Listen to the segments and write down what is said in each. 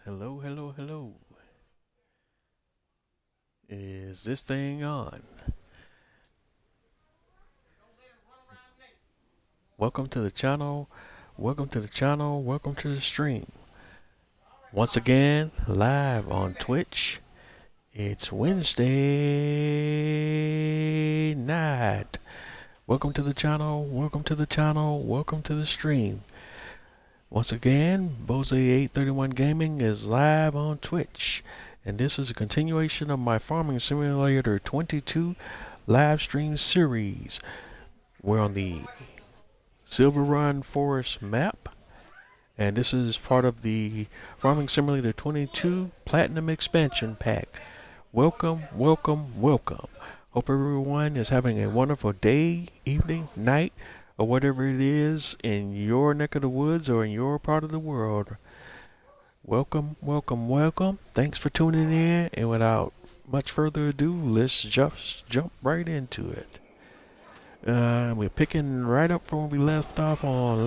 Hello, hello, hello. Is this thing on? Welcome to the channel. Welcome to the channel. Welcome to the stream. Once again, live on Twitch. It's Wednesday night. Welcome to the channel. Welcome to the channel. Welcome to the stream. Once again, Bose831 Gaming is live on Twitch. And this is a continuation of my Farming Simulator 22 live stream series. We're on the SILVERRUN Forest map, and this is part of the Farming Simulator 22 Platinum Expansion Pack. Welcome, welcome, welcome. Hope everyone is having a wonderful day, evening, night, or whatever it is in your neck of the woods or in your part of the world. Welcome, welcome, welcome. Thanks for tuning in, and without much further ado, let's just jump right into it. We're picking right up from where we left off on the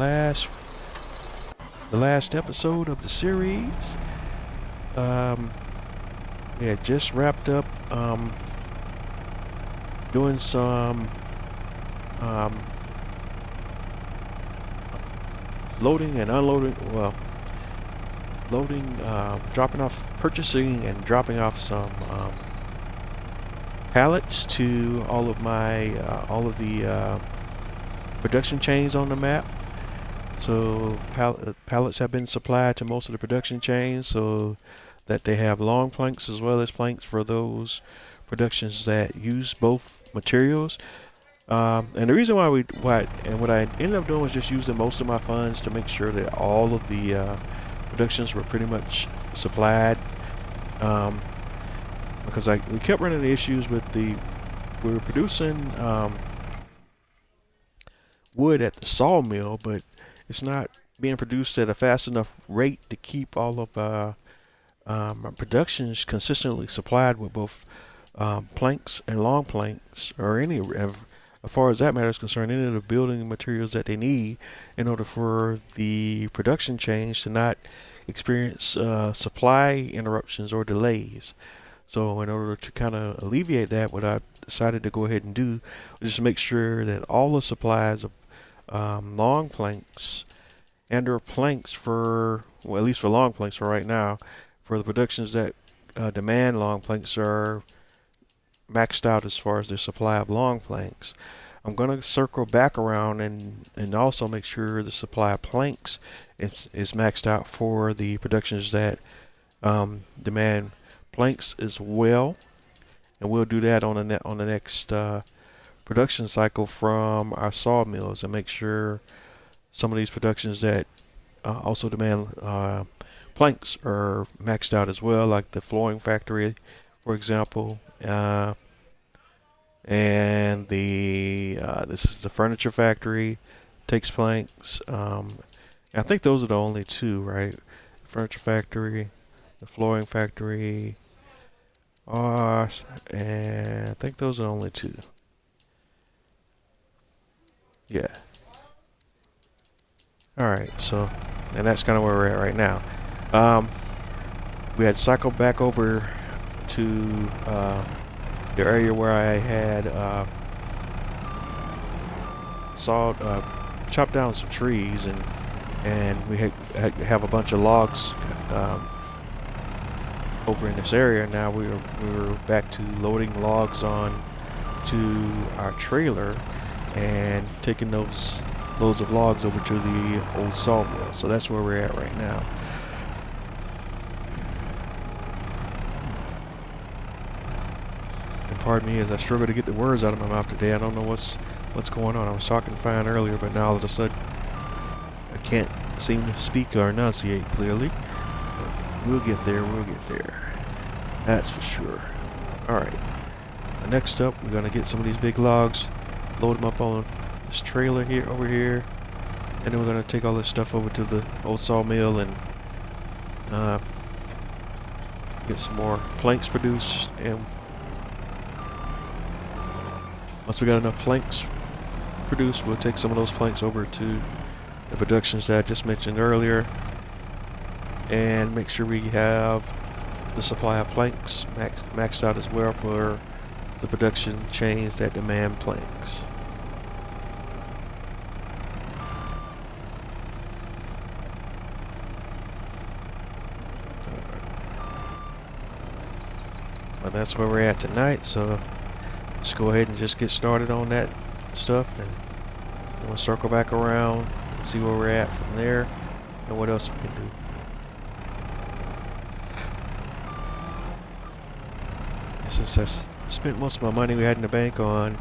last episode of the series. We had just wrapped up doing some loading and unloading. Well, loading, dropping off, purchasing, and dropping off some pallets to all of the production chains on the map. So pallets have been supplied to most of the production chains, so that they have long planks as well as planks for those productions that use both materials. And the reason why what I ended up doing was just using most of my funds to make sure that all of the productions were pretty much supplied. Because we kept running into issues with we were producing wood at the sawmill, but it's not being produced at a fast enough rate to keep all of our productions consistently supplied with both planks and long planks, or as far as that matter is concerned, any of the building materials that they need in order for the production chains to not experience supply interruptions or delays. So in order to kind of alleviate that, what I decided to go ahead and do was just make sure that all the supplies of long planks and or planks for, well, at least for long planks for right now, for the productions that demand long planks are maxed out as far as their supply of long planks. I'm going to circle back around and also make sure the supply of planks is maxed out for the productions that demand planks as well, and we'll do that on the next production cycle from our sawmills, and make sure some of these productions that also demand planks are maxed out as well, like the flooring factory, for example, and this is the furniture factory, takes planks. I think those are the only two, right? The furniture factory, the flooring factory. And I think those are the only two. Yeah. Alright, so, and that's kind of where we're at right now. We had cycled back over to the area where I had chopped down some trees, and we have a bunch of logs over in this area. Now we were back to loading logs on to our trailer and taking those loads of logs over to the old sawmill. So that's where we're at right now. And pardon me as I struggle to get the words out of my mouth today. I don't know what's going on. I was talking fine earlier, but now all of a sudden I can't seem to speak or enunciate clearly. We'll get there, that's for sure. Alright, next up we're going to get some of these big logs, load them up on this trailer over here, and then we're going to take all this stuff over to the old sawmill and get some more planks produced. And once we got enough planks produced, we'll take some of those planks over to the productions that I just mentioned earlier. and make sure we have the supply of planks maxed out as well for the production chains that demand planks. Well, that's where we're at tonight, so let's go ahead and just get started on that stuff, and we'll circle back around and see where we're at from there and what else we can do. And since I spent most of my money we had in the bank on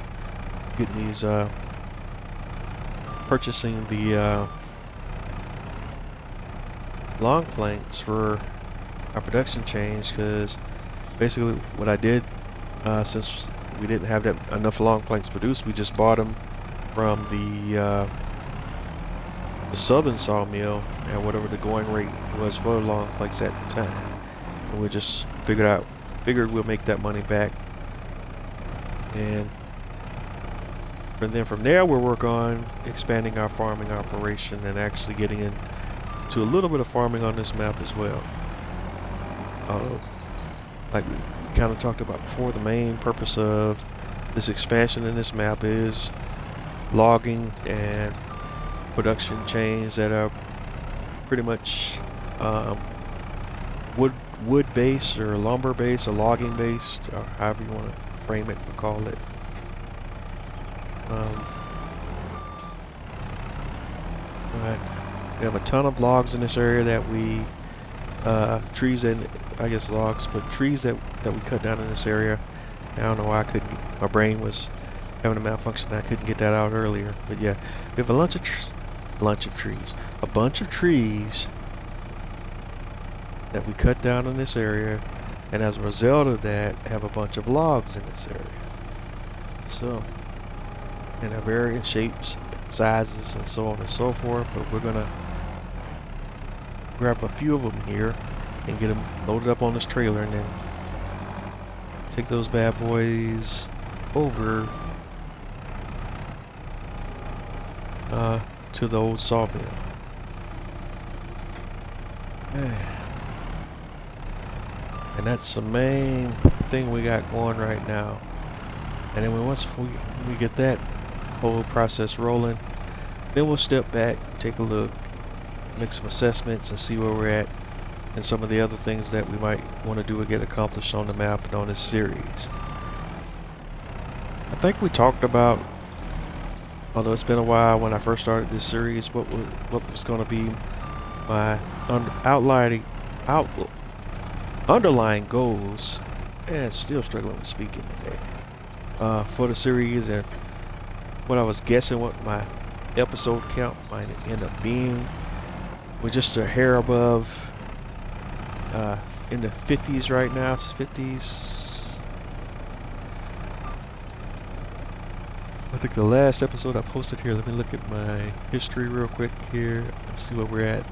getting these purchasing the long planks for our production chains, because basically what I did, since we didn't have enough long planks produced, we just bought them from the southern sawmill and whatever the going rate was for long planks at the time, and we just figured we'll make that money back, and from there we'll work on expanding our farming operation and actually getting into a little bit of farming on this map as well. Like we kind of talked about before, the main purpose of this expansion in this map is logging and production chains that are pretty much wood based or lumber based or logging based, or however you want to frame it or call it. But we have a ton of logs in this area that we trees, and I guess logs, but trees that we cut down in this area. I don't know why I couldn't my brain was having a malfunction. I couldn't get that out earlier. But yeah, we have a bunch of trees that we cut down in this area, and as a result of that, have a bunch of logs in this area. So, and they're varying shapes, sizes, and so on and so forth. But we're gonna grab a few of them here and get them loaded up on this trailer, and then take those bad boys over to the old sawmill. And that's the main thing we got going right now. And then once we get that whole process rolling, then we'll step back, take a look, make some assessments, and see where we're at, and some of the other things that we might want to do or get accomplished on the map and on this series. I think we talked about, although it's been a while when I first started this series, what was going to be my underlying goals, and still struggling with speaking today, for the series, and what I was guessing what my episode count might end up being. We're just a hair above, in the 50s right now. It's 50s. I think the last episode I posted here, let me look at my history real quick here and see where we're at.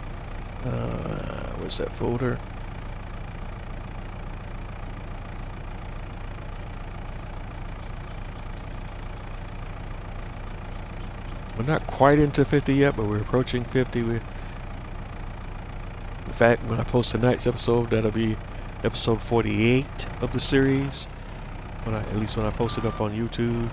Where's that folder? We're not quite into 50 yet, but we're approaching 50. In fact, when I post tonight's episode, that'll be episode 48 of the series. At least when I post it up on YouTube.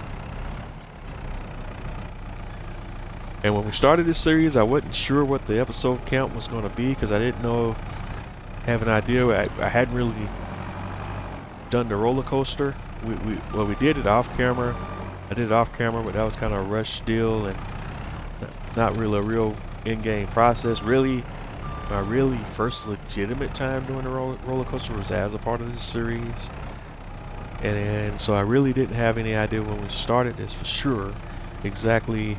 And when we started this series, I wasn't sure what the episode count was going to be, because I didn't have an idea. I hadn't really done the roller coaster. We did it off camera. I did it off camera, but that was kind of a rush deal and not really a real in-game process. Really, my really first legitimate time doing the roller coaster was as a part of this series. And so I really didn't have any idea when we started this for sure exactly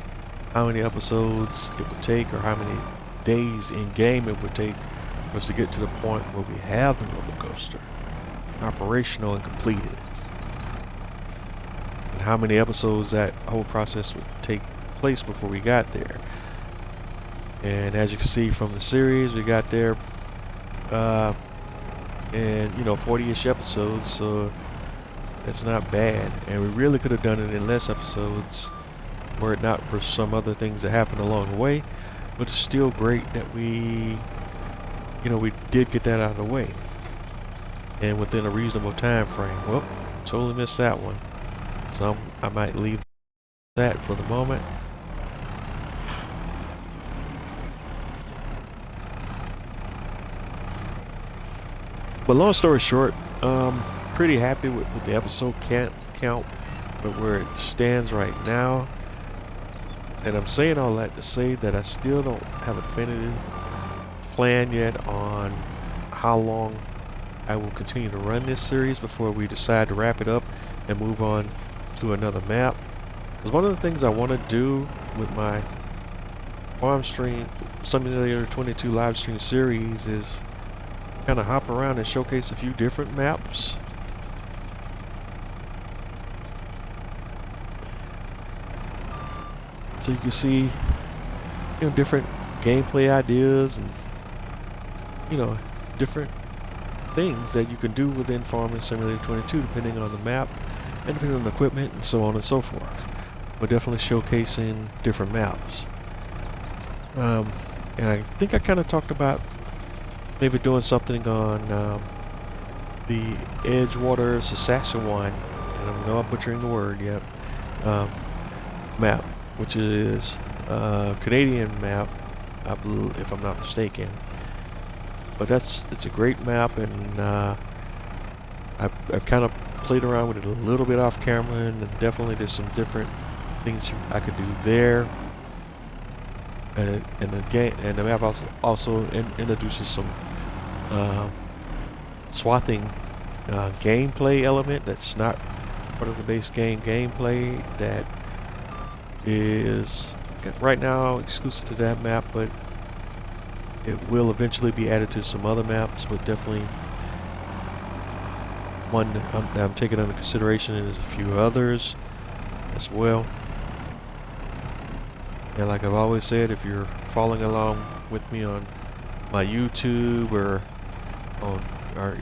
how many episodes it would take or how many days in game it would take for us to get to the point where we have the roller coaster operational and completed, and how many episodes that whole process would take place before we got there. And as you can see from the series, we got there in 40-ish episodes, so it's not bad. And we really could have done it in less episodes were it not for some other things that happened along the way. But it's still great that we we did get that out of the way, and within a reasonable time frame. Well, totally missed that one, so I might leave that for the moment. But long story short, pretty happy with the episode count, but where it stands right now. And I'm saying all that to say that I still don't have a definitive plan yet on how long I will continue to run this series before we decide to wrap it up and move on to another map. Because one of the things I want to do with my Farm Stream Simulator 22 live stream series is kind of hop around and showcase a few different maps. So you can see, different gameplay ideas and, different things that you can do within Farming Simulator 22 depending on the map and depending on the equipment and so on and so forth. We're definitely showcasing different maps. And I think I kind of talked about maybe doing something on the Edgewater, Saskatchewan, and I know I'm butchering the word, map, which is a Canadian map, I believe, if I'm not mistaken. But it's a great map, and I've kind of played around with it a little bit off camera, and definitely there's some different things I could do there. And the map also introduces some swathing gameplay element that's not part of the base game gameplay, that is right now exclusive to that map, but it will eventually be added to some other maps. But definitely one that I'm taking under consideration, and there's a few others as well. And like I've always said, if you're following along with me on my YouTube or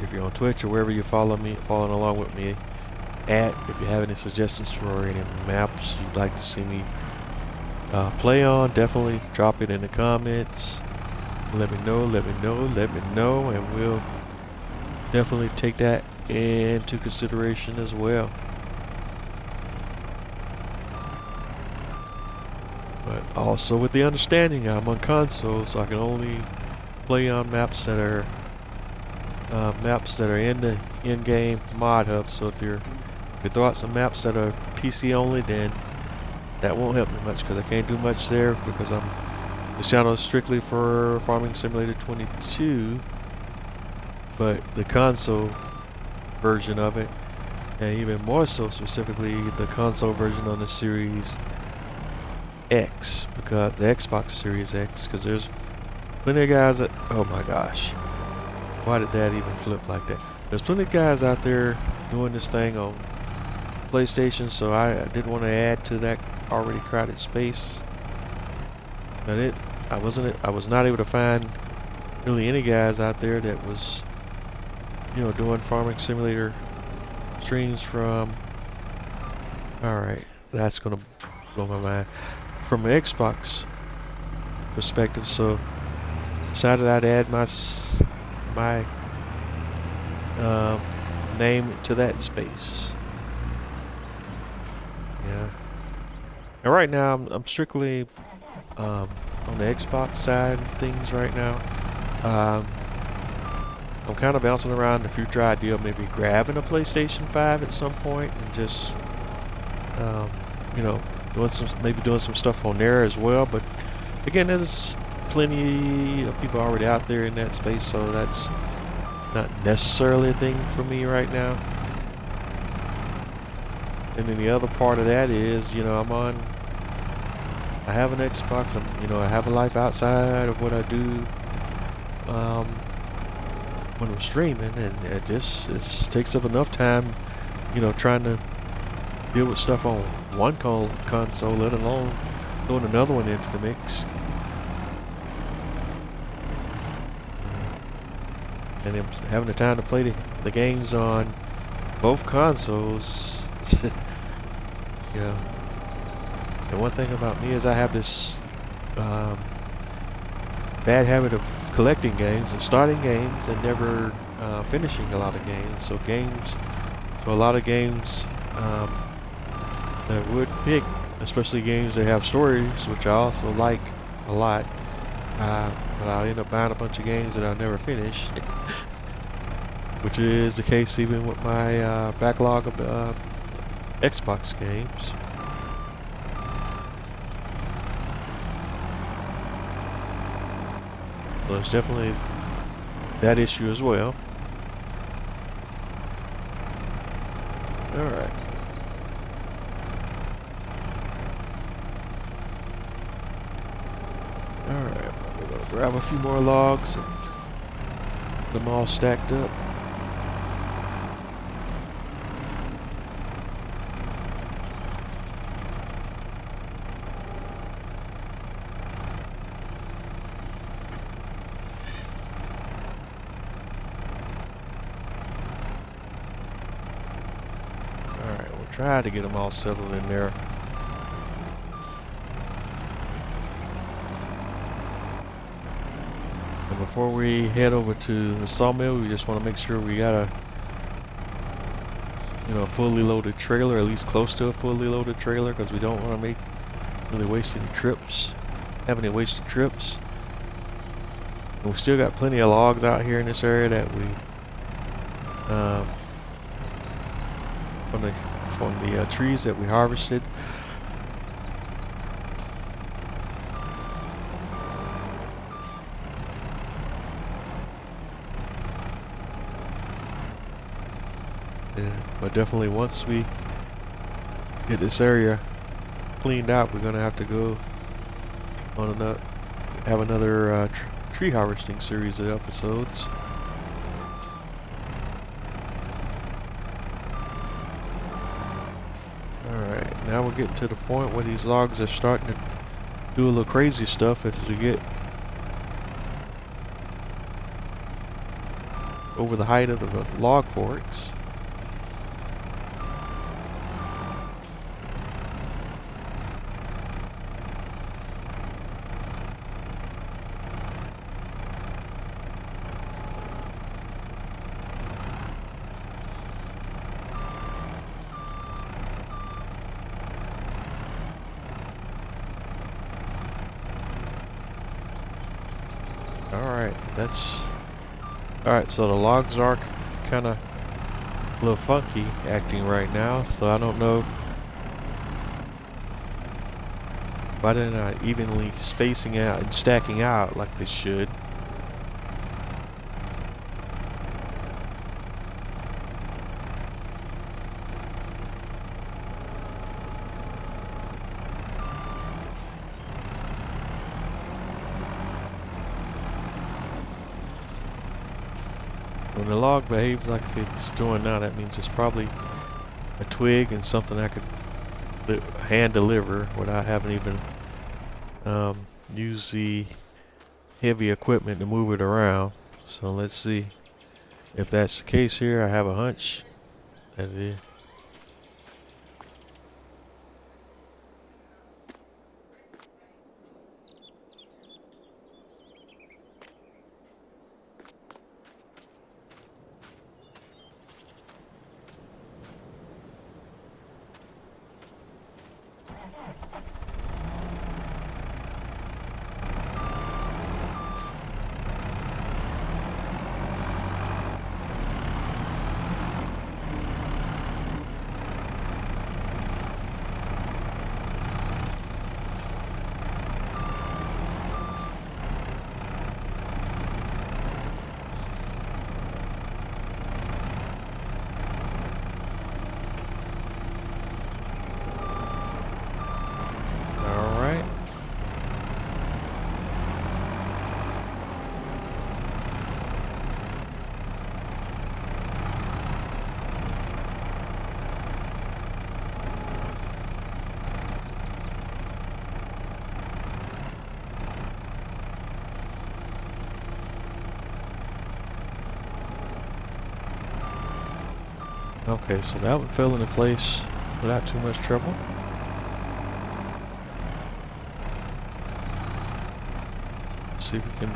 if you're on Twitch or wherever you're following along with me at, if you have any suggestions for any maps you'd like to see me play on, definitely drop it in the comments. Let me know, and we'll definitely take that into consideration as well. But also with the understanding I'm on console, so I can only play on maps that are in the in-game mod hub. So if you throw out some maps that are PC only, then that won't help me much, because I can't do much there, because this channel is strictly for Farming Simulator 22. But the console version of it, and even more so specifically the console version on the Series X, because the Xbox Series X, because there's plenty of guys that, oh my gosh, why did that even flip like that? There's plenty of guys out there doing this thing on PlayStation, so I didn't want to add to that already crowded space. But I was not able to find really any guys out there that was, doing Farming Simulator streams from, alright, that's gonna blow my mind, from an Xbox perspective. So decided I'd add my name to that space. Yeah. And right now I'm strictly on the Xbox side of things right now. I'm kind of bouncing around the future idea of maybe grabbing a PlayStation 5 at some point and just doing some stuff on there as well. But again, there's plenty of people already out there in that space, so that's not necessarily a thing for me right now. And then the other part of that is, I have an Xbox. I have a life outside of what I do when I'm streaming, and it takes up enough time, trying to deal with stuff on one console, let alone throwing another one into the mix. And then having the time to play the games on both consoles. And one thing about me is I have this bad habit of collecting games and starting games and never finishing a lot of games. So a lot of games that would pick, especially games that have stories, which I also like a lot. But I'll end up buying a bunch of games that I'll never finish, which is the case even with my backlog of Xbox games. So it's definitely that issue as well. Alright. Alright, we're gonna grab a few more logs and get them all stacked up. Alright, we'll try to get them all settled in there. And before we head over to the sawmill, we just want to make sure we got a fully loaded trailer, at least close to a fully loaded trailer, because we don't want to really waste any trips, have any wasted trips. And we still got plenty of logs out here in this area that we from the trees that we harvested. Yeah, but definitely once we get this area cleaned out, we're gonna have to go on another tree harvesting series of episodes. Alright, now we're getting to the point where these logs are starting to do a little crazy stuff as we get over the height of the log forks. Alright, so the logs are kind of a little funky acting right now, so I don't know why they're not evenly spacing out and stacking out like they should. When the log behaves like it's doing now, that means it's probably a twig and something I could hand deliver without having even use the heavy equipment to move it around. So let's see if that's the case here. I have a hunch that it is. Okay, so that one fell into place without too much trouble. Let's see if we can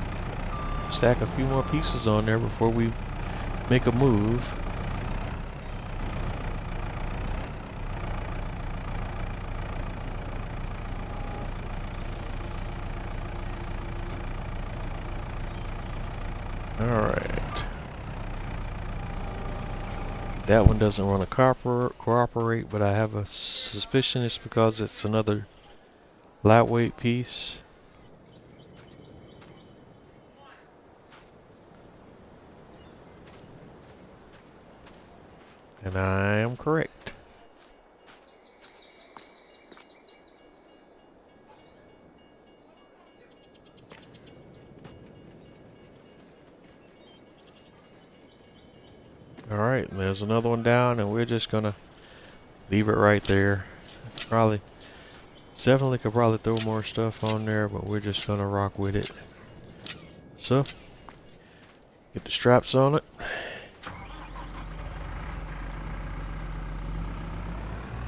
stack a few more pieces on there before we make a move. Alright. That one doesn't want to cooperate, but I have a suspicion it's because it's another lightweight piece. And I am correct. Alright, there's another one down, and we're just gonna leave it right there. Definitely could probably throw more stuff on there, but we're just gonna rock with it. So, get the straps on it.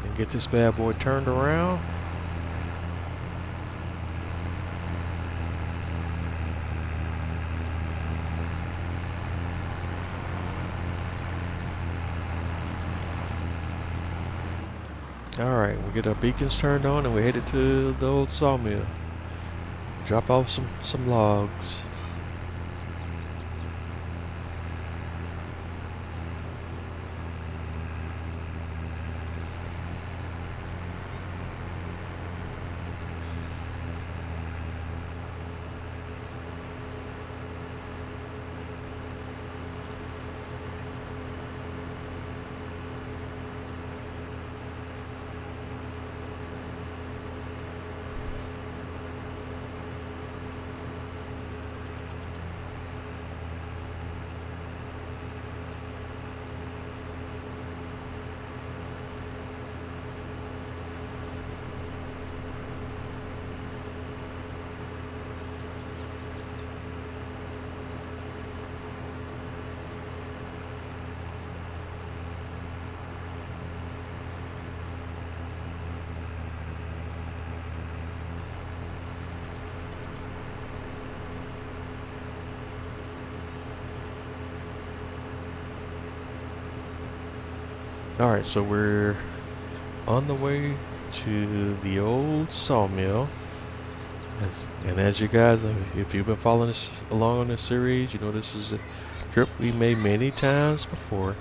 And get this bad boy turned around. Alright, we get our beacons turned on and we're headed to the old sawmill. Drop off some logs. Alright, so we're on the way to the old sawmill. And as you guys, if you've been following us along on this series, you know this is a trip we made many times before.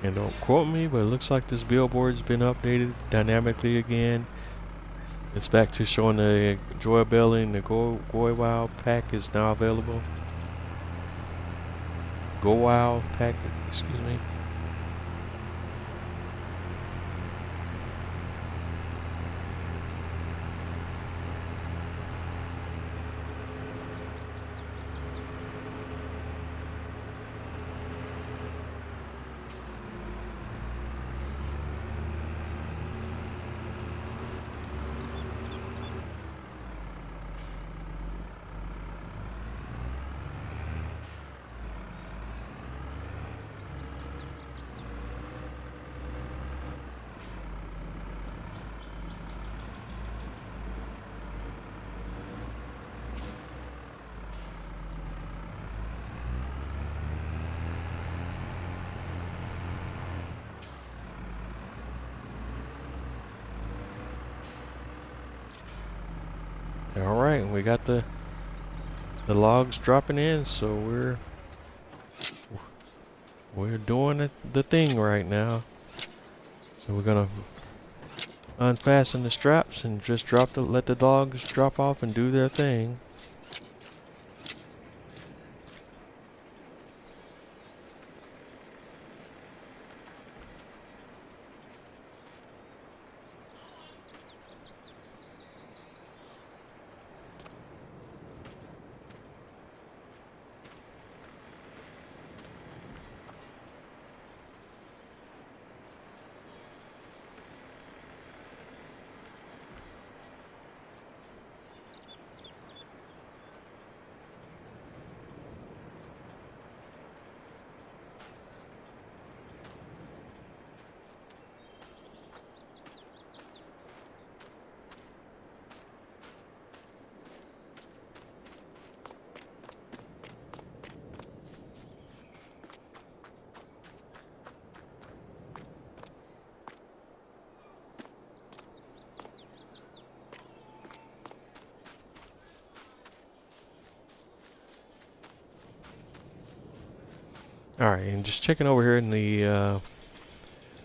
And don't quote me, but it looks like this billboard's been updated dynamically again. It's back to showing the Joy Belly and the Go Wow pack is now available. Go Wow pack, excuse me. Alright, we got the logs dropping in, so we're doing the thing right now. So we're gonna unfasten the straps and just let the logs drop off and do their thing. Alright, and just checking over here in the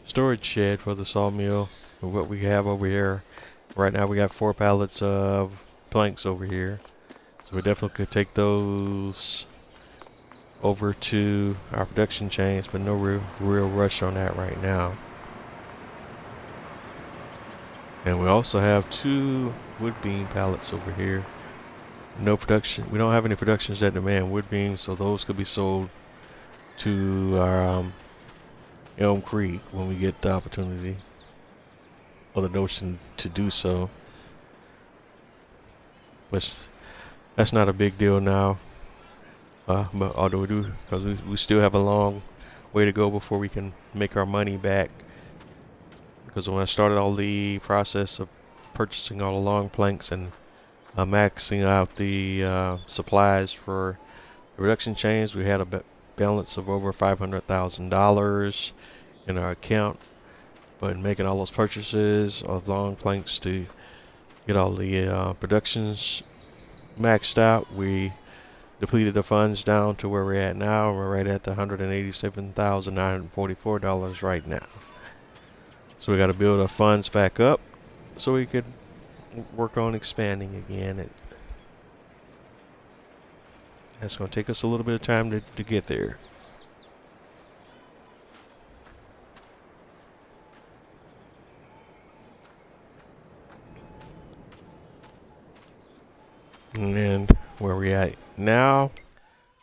storage shed for the sawmill and what we have over here. Right now we got 4 pallets of planks over here. So we definitely could take those over to our production chains, but no real rush on that right now. And we also have 2 wood beam pallets over here. No production. We don't have any productions that demand wood beams, so those could be sold to our Elm Creek when we get the opportunity or the notion to do so. But that's not a big deal now. But although we do, because we still have a long way to go before we can make our money back. Because when I started all the process of purchasing all the long planks and maxing out the supplies for the production chains, we had a balance of over $500,000 in our account. But in making all those purchases of long planks to get all the productions maxed out, we depleted the funds down to where we're at now. We're right at the $187,944 right now. So we got to build our funds back up so we could work on expanding again. That's going to take us a little bit of time to get there. And where we're at now,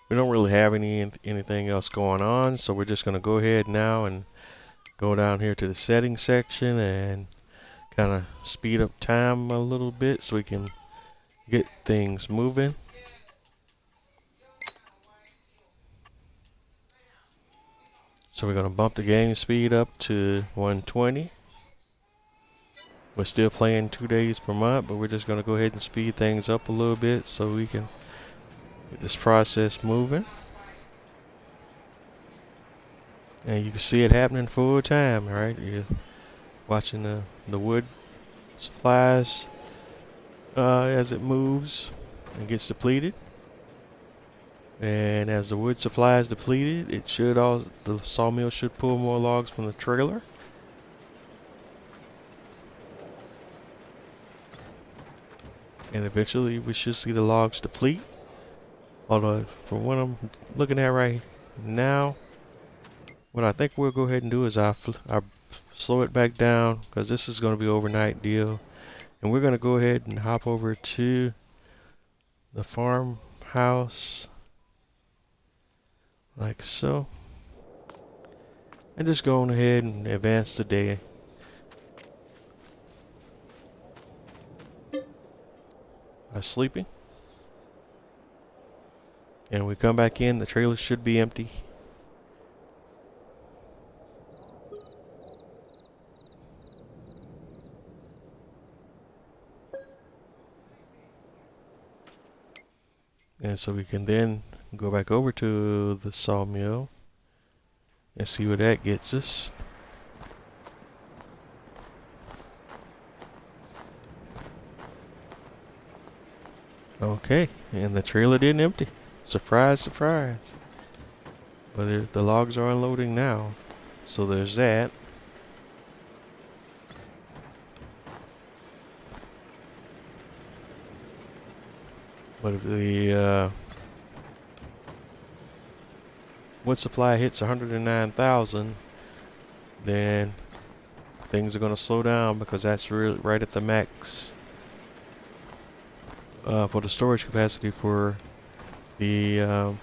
we don't really have anything else going on, so we're just going to go ahead now and go down here to the settings section and kind of speed up time a little bit so we can get things moving. So we're going to bump the game speed up to 120. We're still playing 2 days per month, but we're just going to go ahead and speed things up a little bit so we can get this process moving. And you can see it happening full time, right? You're watching the wood supplies as it moves and gets depleted. And as the wood supply is depleted, the sawmill should pull more logs from the trailer. And eventually we should see the logs deplete. Although from what I'm looking at right now, what I think we'll go ahead and do is I'll slow it back down, because this is going to be an overnight deal. And we're going to go ahead and hop over to the farmhouse like so. And just go on ahead and advance the day. By sleeping. And we come back in, the trailer should be empty. And so we can then go back over to the sawmill and see where that gets us. Okay, and the trailer didn't empty. Surprise, surprise. But the logs are unloading now. So there's that. But if the wood supply hits 109,000, then things are going to slow down, because that's really right at the max for the storage capacity for the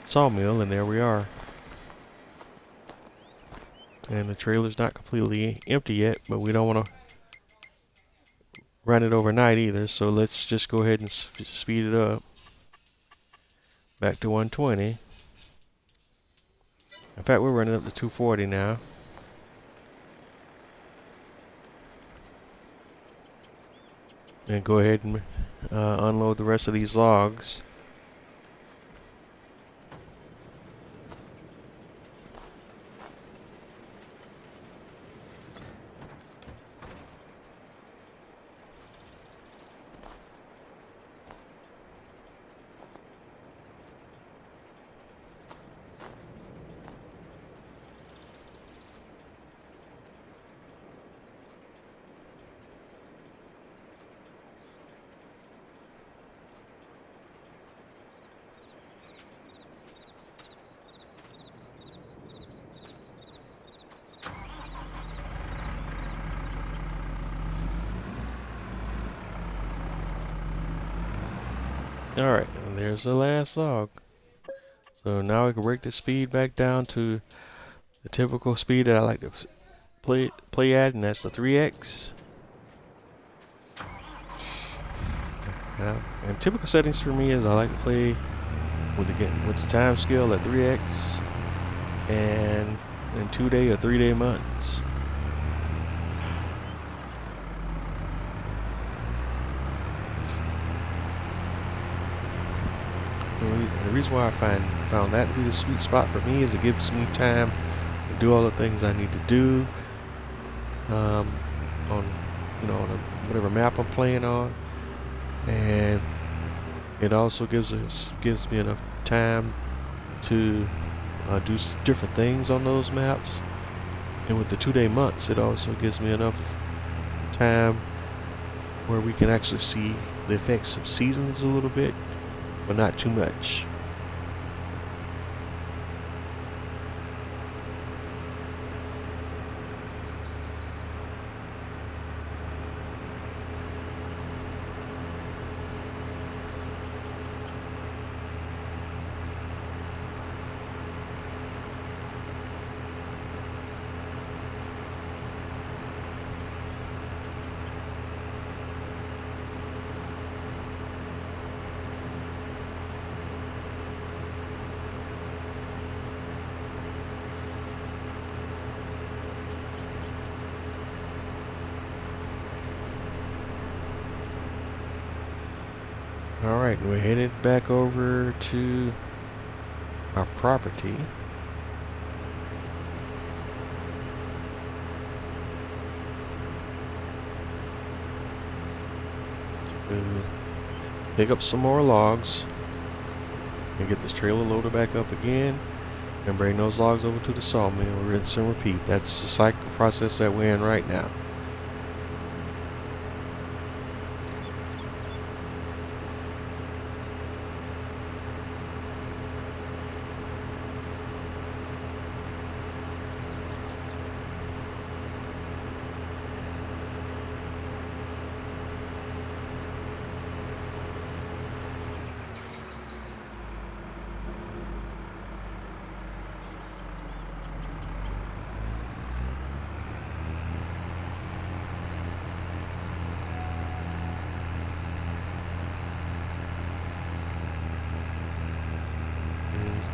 sawmill, and there we are. And the trailer's not completely empty yet, but we don't want to run it overnight either, so let's just go ahead and speed it up back to 120. In fact, we're running up to 240 now. And go ahead and unload the rest of these logs. Alright, and there's the last log. So now we can break the speed back down to the typical speed that I like to play at, and that's the 3x. And typical settings for me is I like to play with the time scale at 3x and in 2-day or 3-day months. And the reason why I found that to be the sweet spot for me is it gives me time to do all the things I need to do on whatever map I'm playing on, and it also gives me enough time to do different things on those maps. And with the 2-day months, it also gives me enough time where we can actually see the effects of seasons a little bit, but not too much. Alright, we're headed back over to our property. To pick up some more logs and get this trailer loaded back up again and bring those logs over to the sawmill, rinse and repeat. That's the cycle process that we're in right now.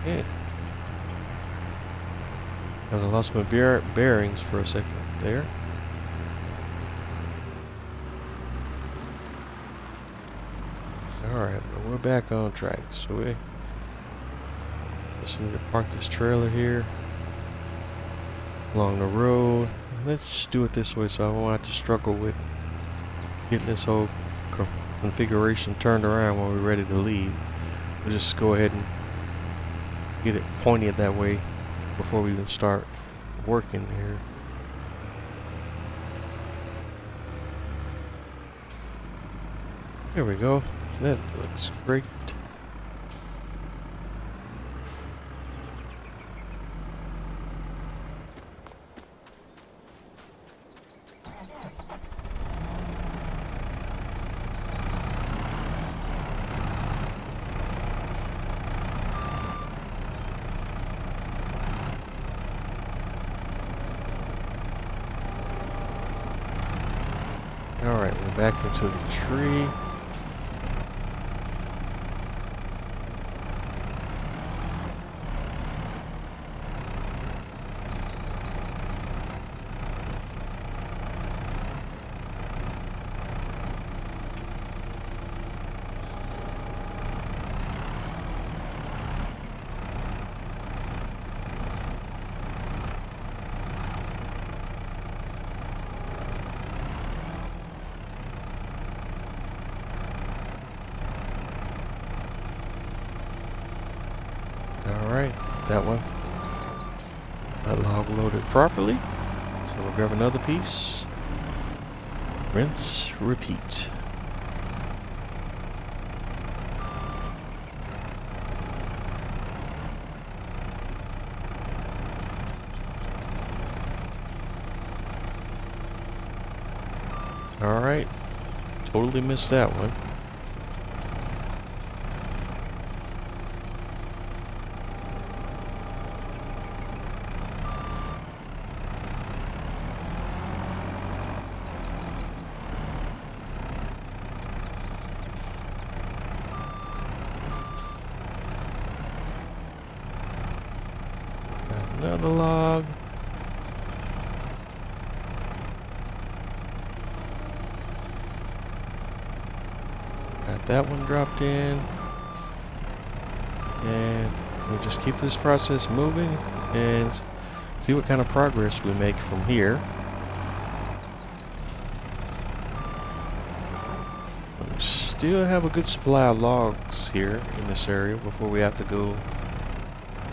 Okay. I lost my bearings for a second there. Alright, we're back on track. So we just need to park this trailer here along the road. Let's do it this way so I won't have to struggle with getting this whole configuration turned around when we're ready to leave. We'll just go ahead and get it pointed that way before we even start working here. There we go. That looks great. Alright, we're back into the tree. Alright, that log loaded properly. So we'll grab another piece. Rinse, repeat. Alright, totally missed that one. Another log. Got that one dropped in. And we'll just keep this process moving and see what kind of progress we make from here. We still have a good supply of logs here in this area before we have to go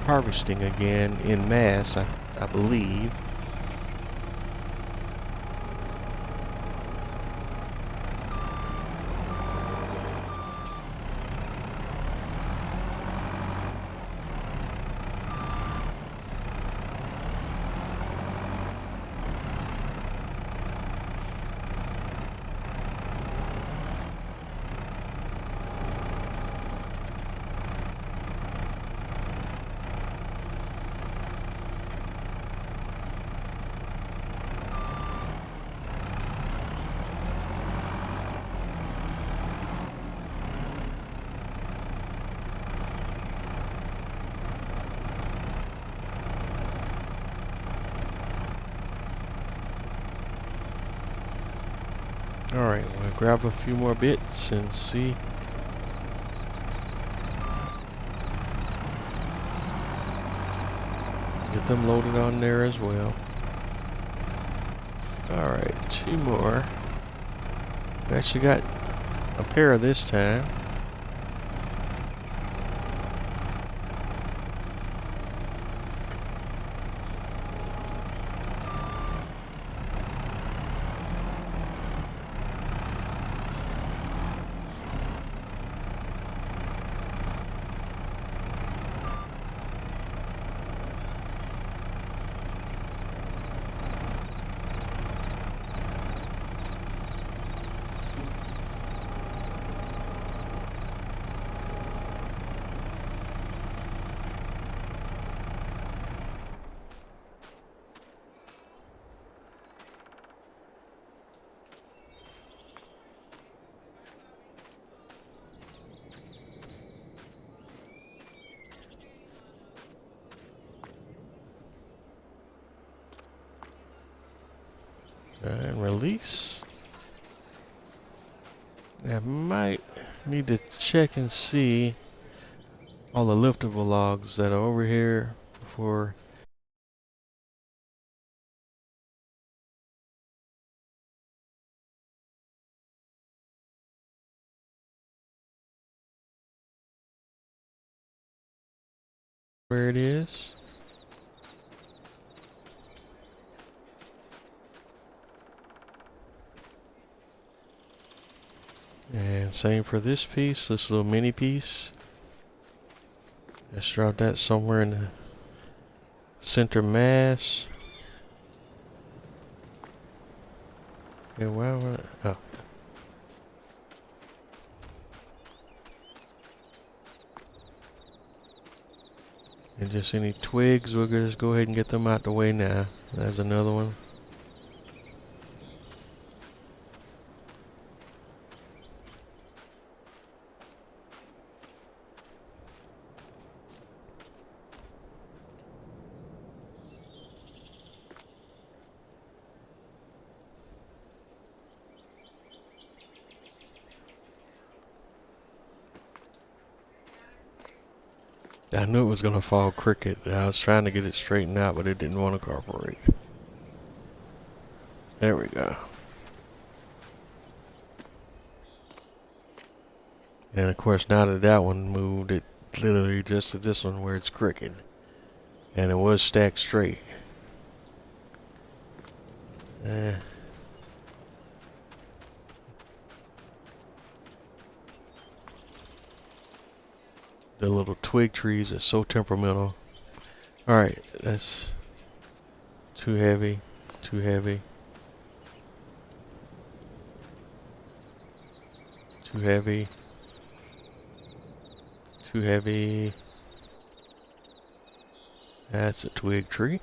harvesting again en masse, I believe. Alright, we'll grab a few more bits and see. Get them loaded on there as well. Alright, 2 more. We actually got a pair of this time. And release. I might need to check and see all the liftable logs that are over here before. Where it is. And same for this piece, this little mini piece. Let's drop that somewhere in the center mass. Yeah, wow. Oh. And just any twigs, we'll just go ahead and get them out the way now. There's another one. I knew it was gonna fall crooked. I was trying to get it straightened out, but it didn't want to cooperate. There we go. And of course, now that that one moved, it literally just to this one where it's crooked. And it was stacked straight. The little twig trees are so temperamental. Alright, that's too heavy, too heavy. Too heavy. Too heavy. That's a twig tree.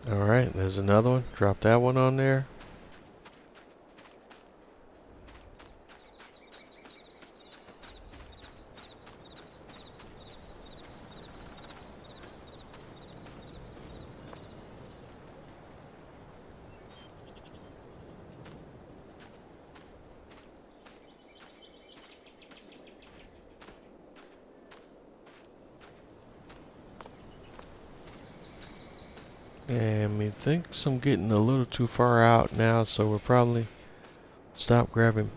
Alright, there's another one. Drop that one on there. And methinks I'm getting a little too far out now, so we'll probably stop grabbing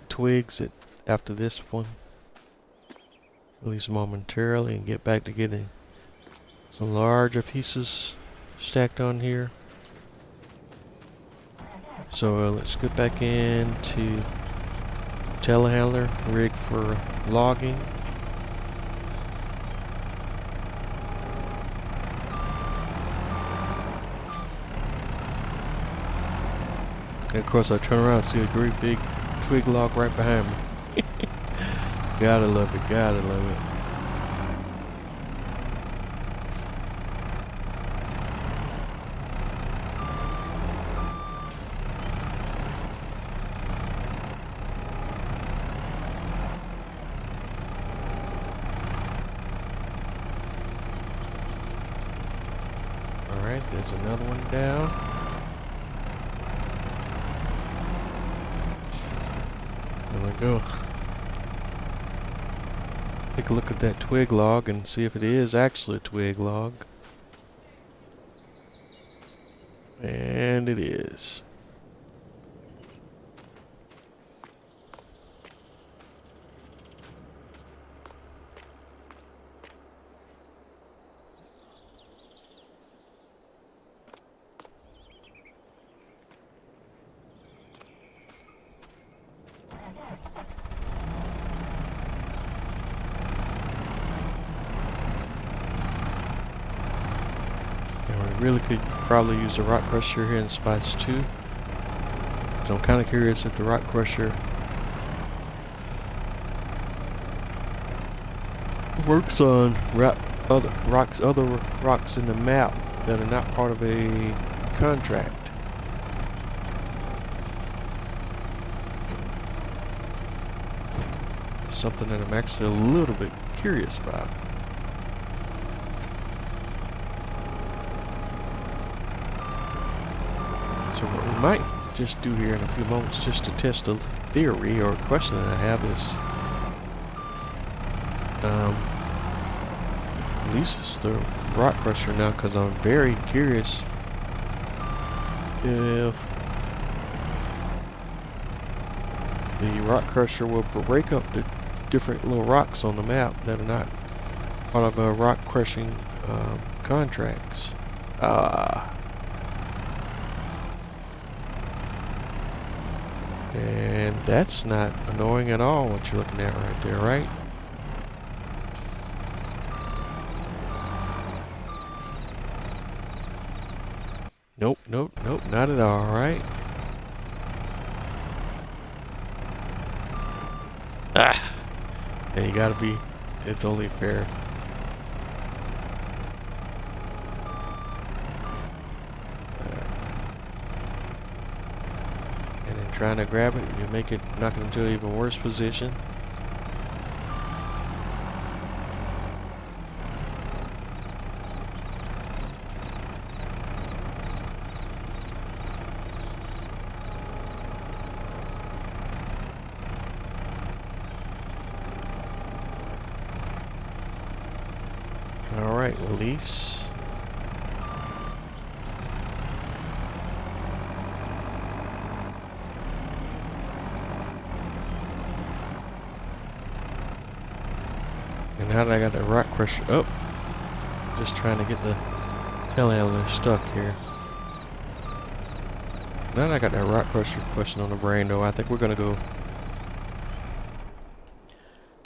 twigs after this one, at least momentarily, and get back to getting some larger pieces stacked on here. So let's get back into telehandler rig for logging. And of course I turn around and see a great big twig log right behind me. Gotta love it, gotta love it. Alright, there's another one down. There we go. Take a look at that twig log and see if it is actually a twig log. And it is. And we really could probably use the rock crusher here in spots too. So I'm kind of curious if the rock crusher works on other rocks in the map that are not part of a contract. Something that I'm actually a little bit curious about. So what we might just do here in a few moments, just to test a theory or a question that I have, is at least it's the rock crusher now, because I'm very curious if the rock crusher will break up the different little rocks on the map that are not part of rock crushing contracts. And that's not annoying at all, what you're looking at right there, right? Nope, nope, nope, not at all, right? Ah! And you gotta be, it's only fair. And then trying to grab it, you knock it into an even worse position. Alright, release. And now that I got the rock crusher up, just trying to get the telehandler stuck here. Now that I got that rock crusher question on the brain though, I think we're gonna go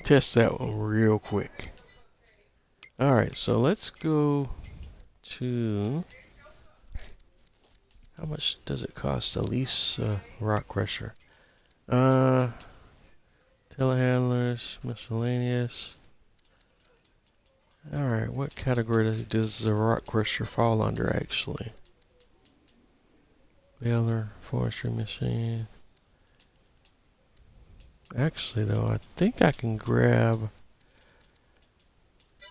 test that one real quick. Alright, so let's go to, how much does it cost to lease a rock crusher? Telehandlers, miscellaneous. Alright, what category does the rock crusher fall under actually? baler, forestry machine. Actually, though, I think I can grab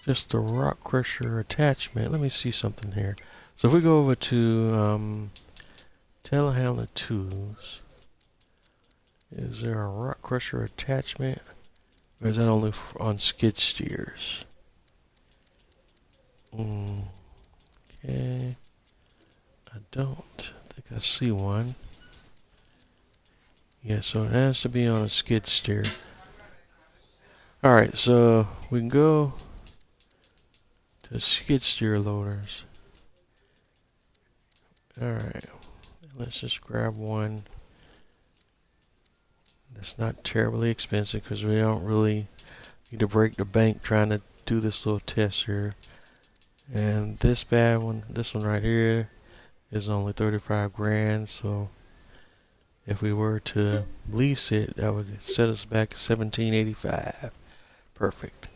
just the rock crusher attachment. Let me see something here. So if we go over to telehandler tools, is there a rock crusher attachment? Or is that only on skid steers? Okay. I don't think I see one. Yeah, so it has to be on a skid steer. Alright, so we can go to skid steer loaders. Alright, let's just grab one that's not terribly expensive because we don't really need to break the bank trying to do this little test here. And this bad one, this one right here, is only 35 grand. So if we were to lease it, that would set us back 1785. Perfect.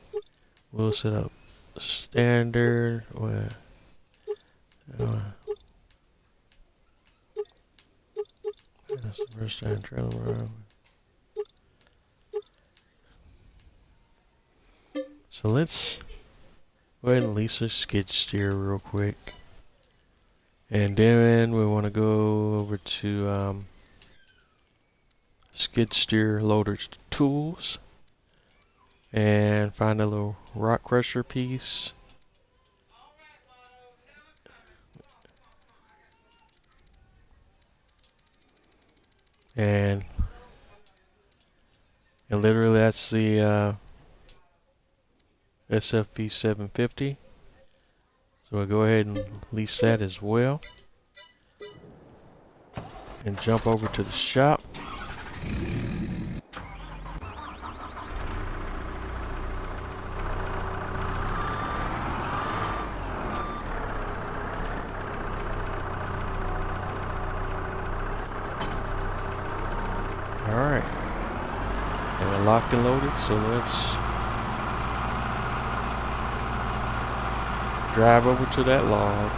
We'll set up standard. That's the first time trailer. So let's go ahead and lease a skid steer real quick. And then we want to go over to skid steer loaders tools and find a little rock crusher piece. And literally that's the SFP 750. So we'll go ahead and lease that as well. And jump over to the shop. Alright. And we're locked and loaded, so let's drive over to that log.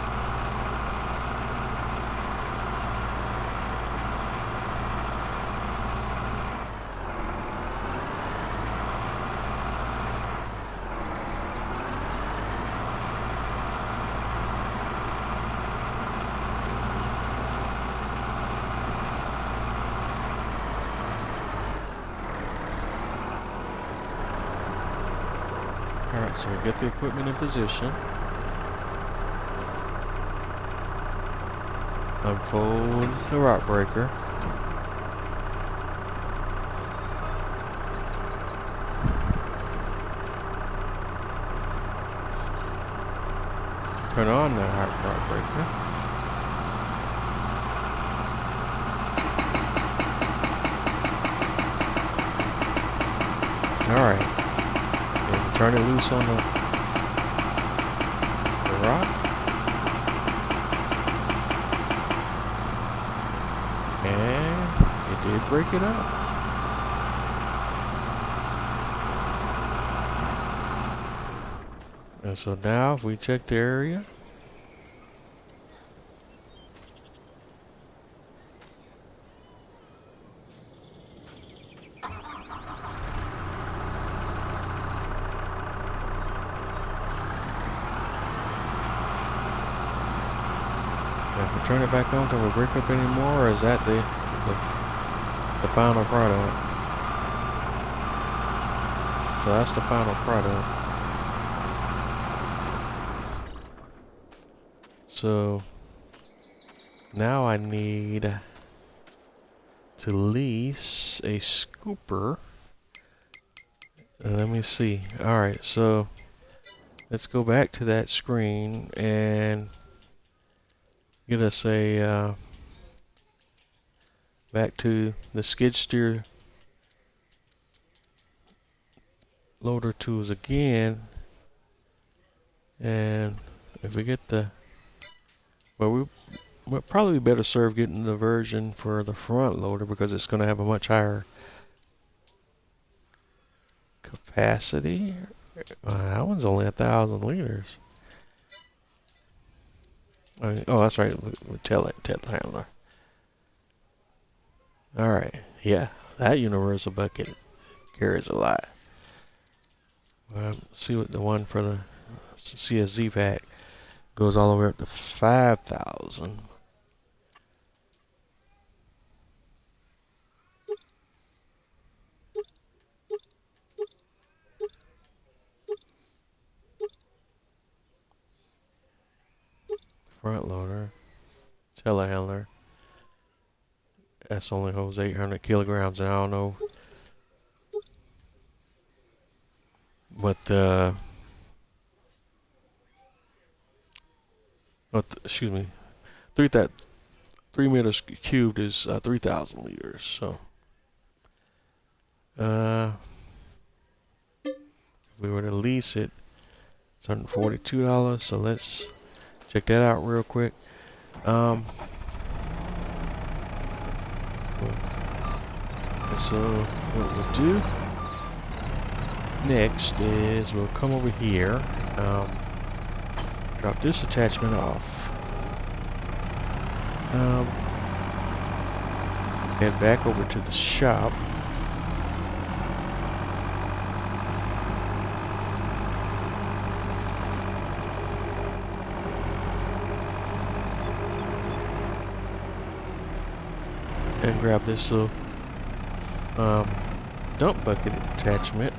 Alright, so we get the equipment in position. Unfold the rock breaker. Turn on the rock breaker. Alright. Turn it loose on the rock. And it did break it up. And so now if we check the area, if we turn it back on, can we break up anymore, or is that the final product? So that's the final product. So now I need to lease a scooper. Let me see. Alright, so let's go back to that screen and get us a back to the skid steer loader tools again. And if we get the, well, we'll probably be better served getting the version for the front loader because it's going to have a much higher capacity. That one's only 1,000 liters. Oh, that's right. Telehandler. All right, yeah, that universal bucket carries a lot. See what the one for the CSZ pack goes all the way up to 5,000. Front loader, telehandler. That's only holds 800 kilograms, and I don't know what the excuse me, 3 meters cubed is 3,000 liters. So, if we were to lease it, it's $142. So let's check that out real quick. And so what we'll do next is we'll come over here, drop this attachment off, head back over to the shop. And grab this little dump bucket attachment.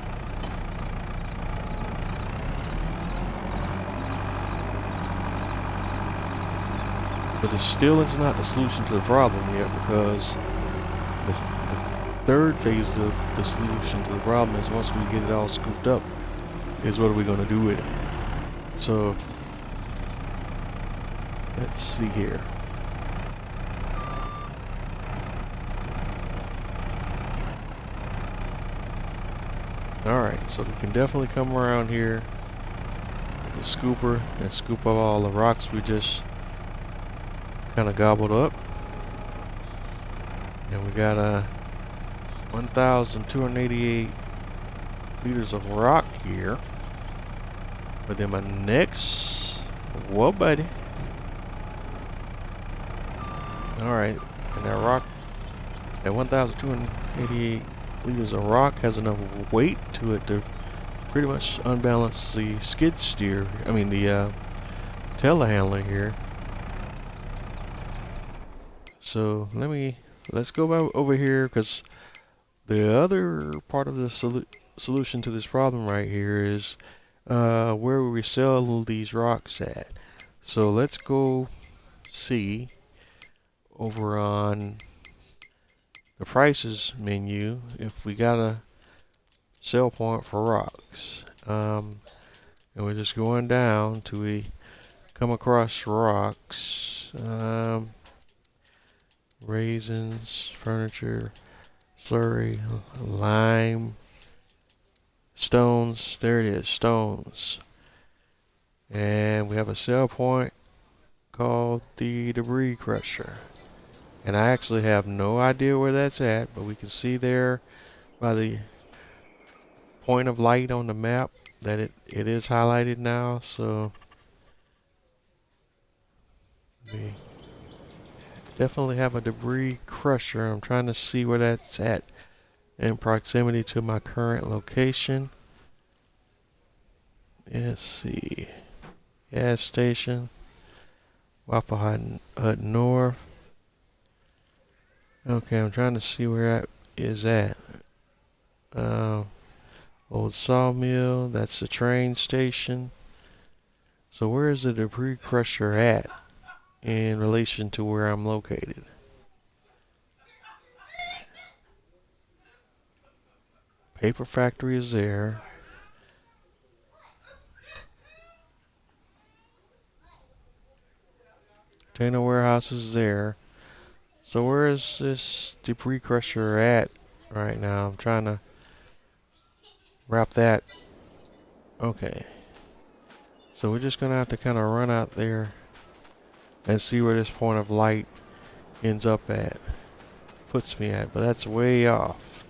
But it still is not the solution to the problem yet, because the third phase of the solution to the problem is, once we get it all scooped up, is what are we going to do with it. So let's see here. Alright, so we can definitely come around here with the scooper and scoop up all the rocks we just kind of gobbled up. And we got 1,288 liters of rock here. But then my next, whoa buddy. Alright, and that rock, that 1,288 liters of rock has enough weight to it to pretty much unbalance the skid steer, the telehandler here. So let's go over here, because the other part of the solution to this problem right here is where we sell these rocks at. So let's go see over on the prices menu if we got a sell point for rocks. And we're just going down till we come across rocks. Raisins, furniture, slurry, lime, stones. There it is, stones. And we have a sell point called the debris crusher. And I actually have no idea where that's at, but we can see there by the point of light on the map that it is highlighted now. So we definitely have a debris crusher. I'm trying to see where that's at in proximity to my current location. Let's see. Gas station, Waffle Hut North. Okay, I'm trying to see where that is at. Old sawmill, that's the train station. So where is the debris crusher at in relation to where I'm located? Paper factory is there. Container warehouse is there. So where is this debris crusher at right now? I'm trying to wrap that. Okay. So we're just going to have to kind of run out there and see where this point of light ends up at. Puts me at. But that's way off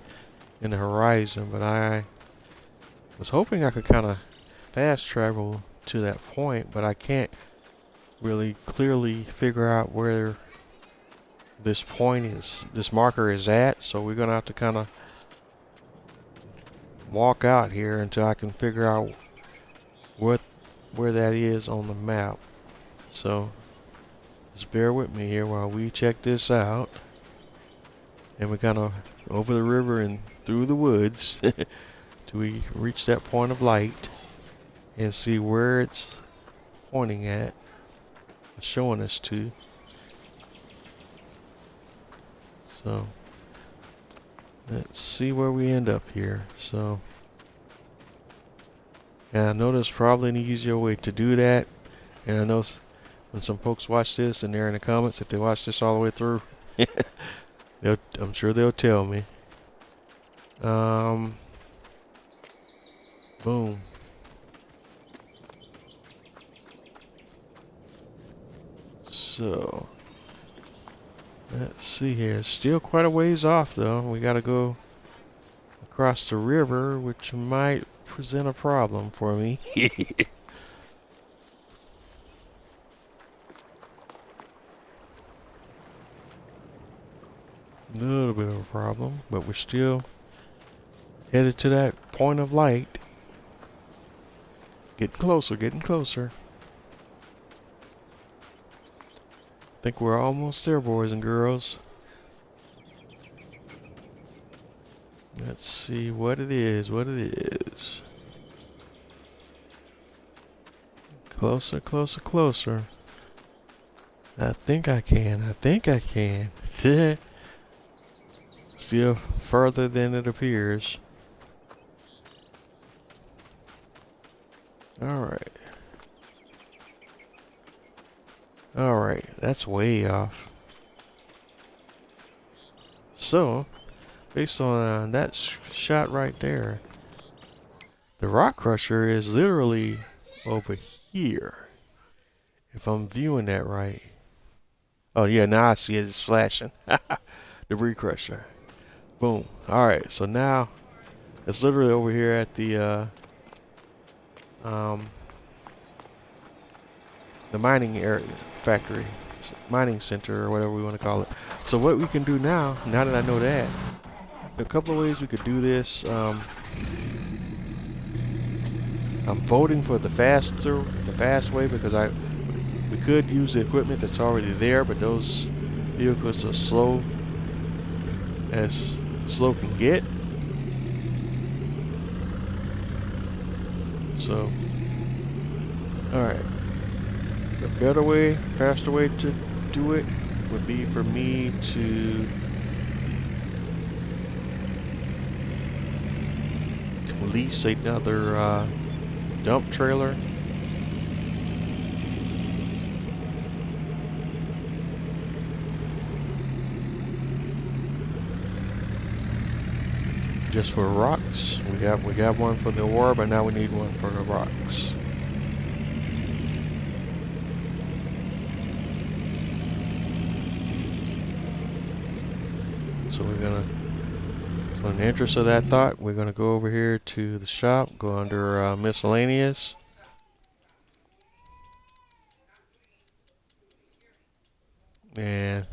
in the horizon. But I was hoping I could kind of fast travel to that point. But I can't really clearly figure out where this marker is at. So we're gonna have to kind of walk out here until I can figure out where that is on the map. So just bear with me here while we check this out. And we're kind of over the river and through the woods till we reach that point of light and see where it's pointing at, showing us to. So let's see where we end up here. So yeah, I know there's probably an easier way to do that. And I know when some folks watch this and they're in the comments, if they watch this all the way through, I'm sure they'll tell me. Boom. So let's see here. Still quite a ways off though. We gotta go across the river, which might present a problem for me. A little bit of a problem, but we're still headed to that point of light. Getting closer, getting closer. I think we're almost there, boys and girls. Let's see what it is, what it is. Closer, closer, closer. I think I can, I think I can. Still further than it appears. Alright. Alright, that's way off. So, based on that shot right there, the rock crusher is literally over here. If I'm viewing that right. Oh yeah, now I see it, it's flashing. Debris crusher. Boom. Alright, so now it's literally over here at the mining area, factory, mining center, or whatever we want to call it. So what we can do now that I know that, a couple of ways we could do this. I'm voting for the fast way, because we could use the equipment that's already there, but those vehicles are slow as slow can get. So, alright. The better way, faster way to do it would be for me to lease another dump trailer. Just for rocks. We got one for the ore, but now we need one for the rocks. So so in the interest of that thought, we're gonna go over here to the shop, go under miscellaneous. And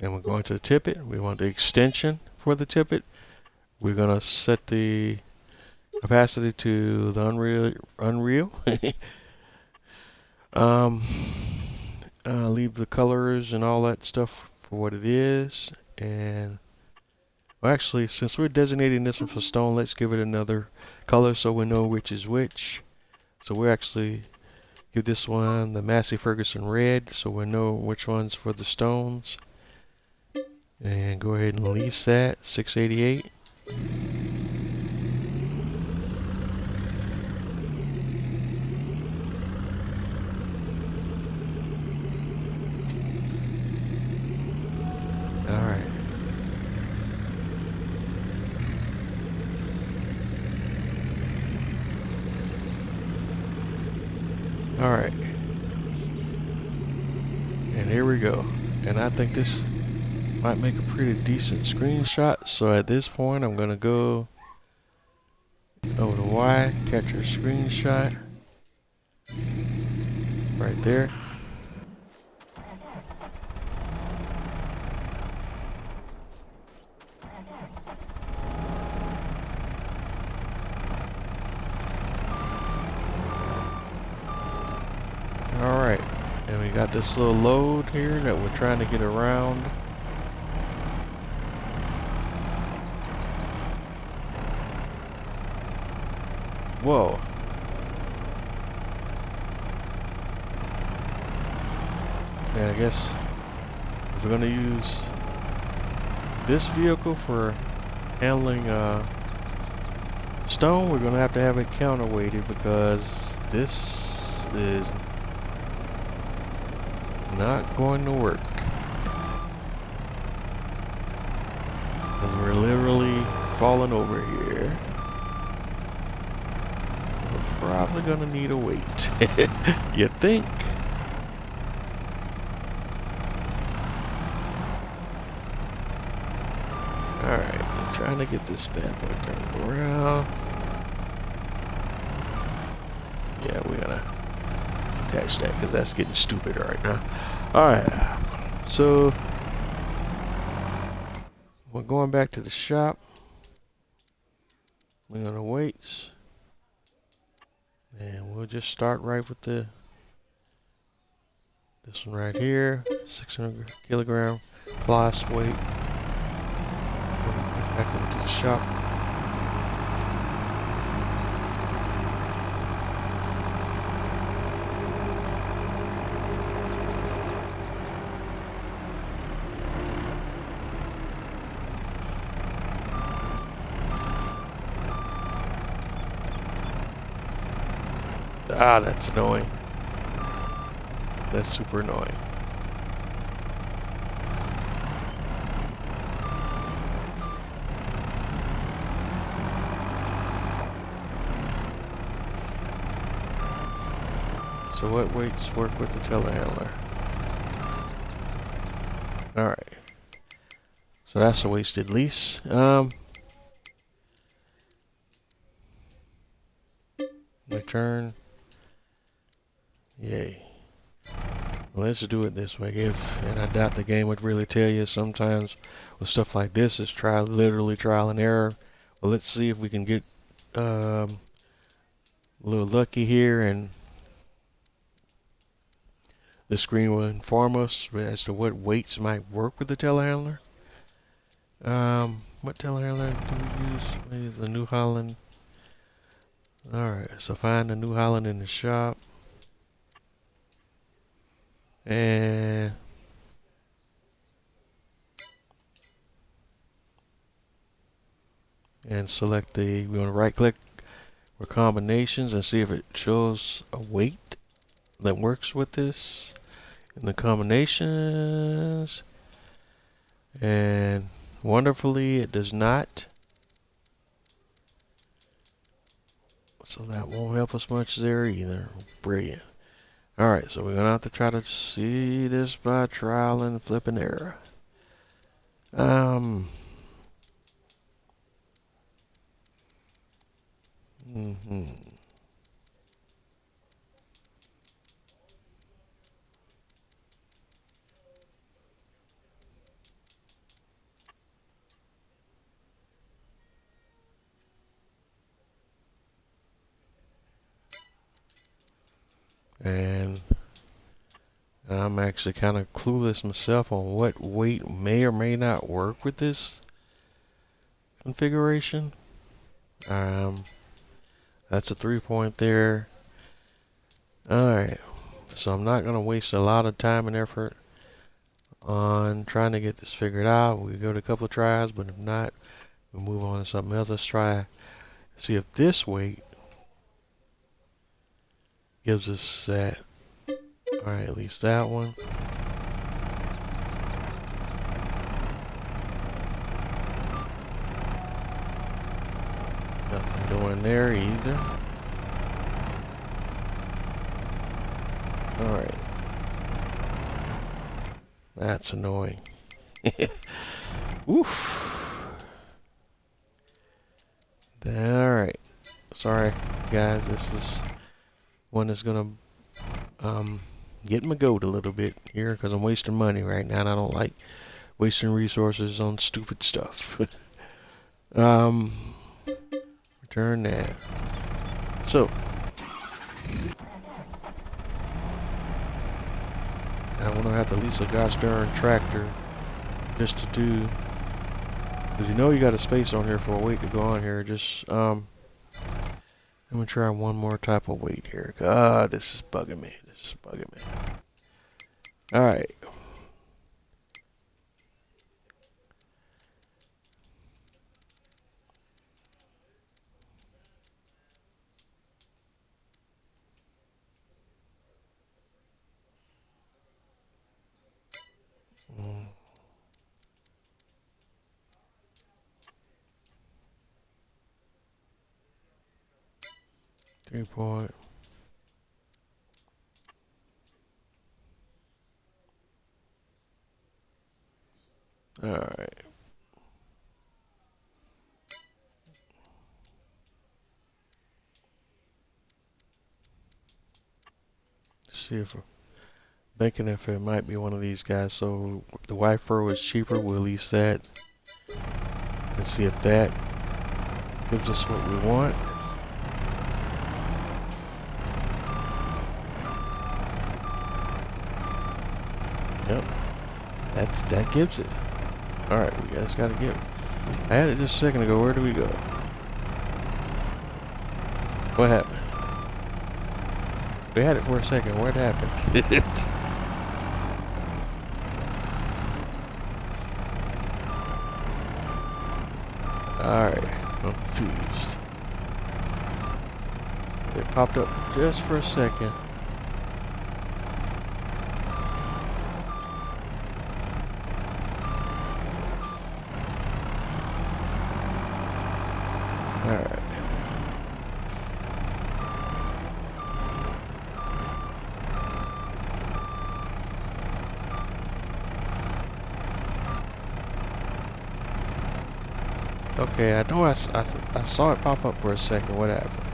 we're going to tippet. We want the extension for the tippet. We're gonna set the capacity to the unreal. Leave the colors and all that stuff for what it is. And well, actually, since we're designating this one for stone, let's give it another color so we know which is which. So we actually give this one the Massey Ferguson red, so we know which one's for the stones. And go ahead and lease that, 688. Alright. Alright. And here we go. And I think this might make a pretty decent screenshot. So at this point, I'm gonna go over to Y, capture a screenshot right there. Alright, and we got this little load here that we're trying to get around. Whoa. Yeah, I guess if we're gonna use this vehicle for handling stone, we're gonna have to have it counterweighted because this is not going to work. Because we're literally falling over here. We're probably gonna need a weight. You think? Alright, I'm trying to get this bad boy turned around. Yeah, we gotta attach that because that's getting stupid right now. Alright, so we're going back to the shop. We're gonna wait. And we'll just start right with this one right here. 600 kilogram plus weight. Back over to the shop. Ah, that's annoying. That's super annoying. So what weights work with the telehandler? Alright. So that's a wasted lease. Return. Yay. Well, let's do it this way. And I doubt the game would really tell you sometimes with stuff like this, it's literally trial and error. Well, let's see if we can get a little lucky here, and the screen will inform us as to what weights might work with the telehandler. What telehandler do we use? Maybe the New Holland. Alright, so find the New Holland in the shop. And select we want to right click for combinations and see if it shows a weight that works with this in the combinations. And wonderfully, it does not. So that won't help us much there either. Brilliant. Alright, so we're going to have to try to see this by trial and flip and error. And I'm actually kind of clueless myself on what weight may or may not work with this configuration. That's a 3-point there. Alright, so I'm not going to waste a lot of time and effort on trying to get this figured out. We go to a couple of tries, but if not, we'll move on to something else. Let's try, see if this weight gives us that. Alright, at least that one. Nothing doing there either. Alright. That's annoying. Oof. Alright. Sorry, guys. This is one that's gonna get my goat a little bit here because I'm wasting money right now and I don't like wasting resources on stupid stuff. Return that. So I wanna have to lease a gosh darn tractor just to do, because you know you got a space on here for a weight to go on here. Just I'm gonna try one more type of weight here. God, this is bugging me. This is bugging me. All right. Mm, 3 point. All right. Let's see if we're thinking if it might be one of these guys. So the white fur was cheaper. We'll lease that. Let's see if that gives us what we want. Yep. That gives it. Alright, we guys gotta get it. I had it just a second ago. Where do we go? What happened? We had it for a second. What happened? Alright, I'm confused. It popped up just for a second. Alright. Okay, I know I saw it pop up for a second. What happened?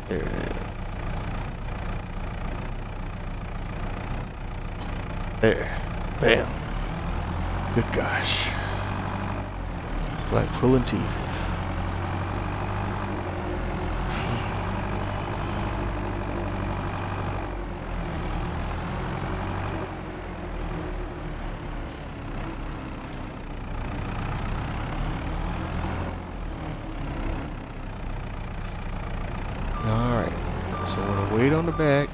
There it is. There. Bam. Good gosh. It's like pulling teeth. Alright, so I'm going to wait on the back.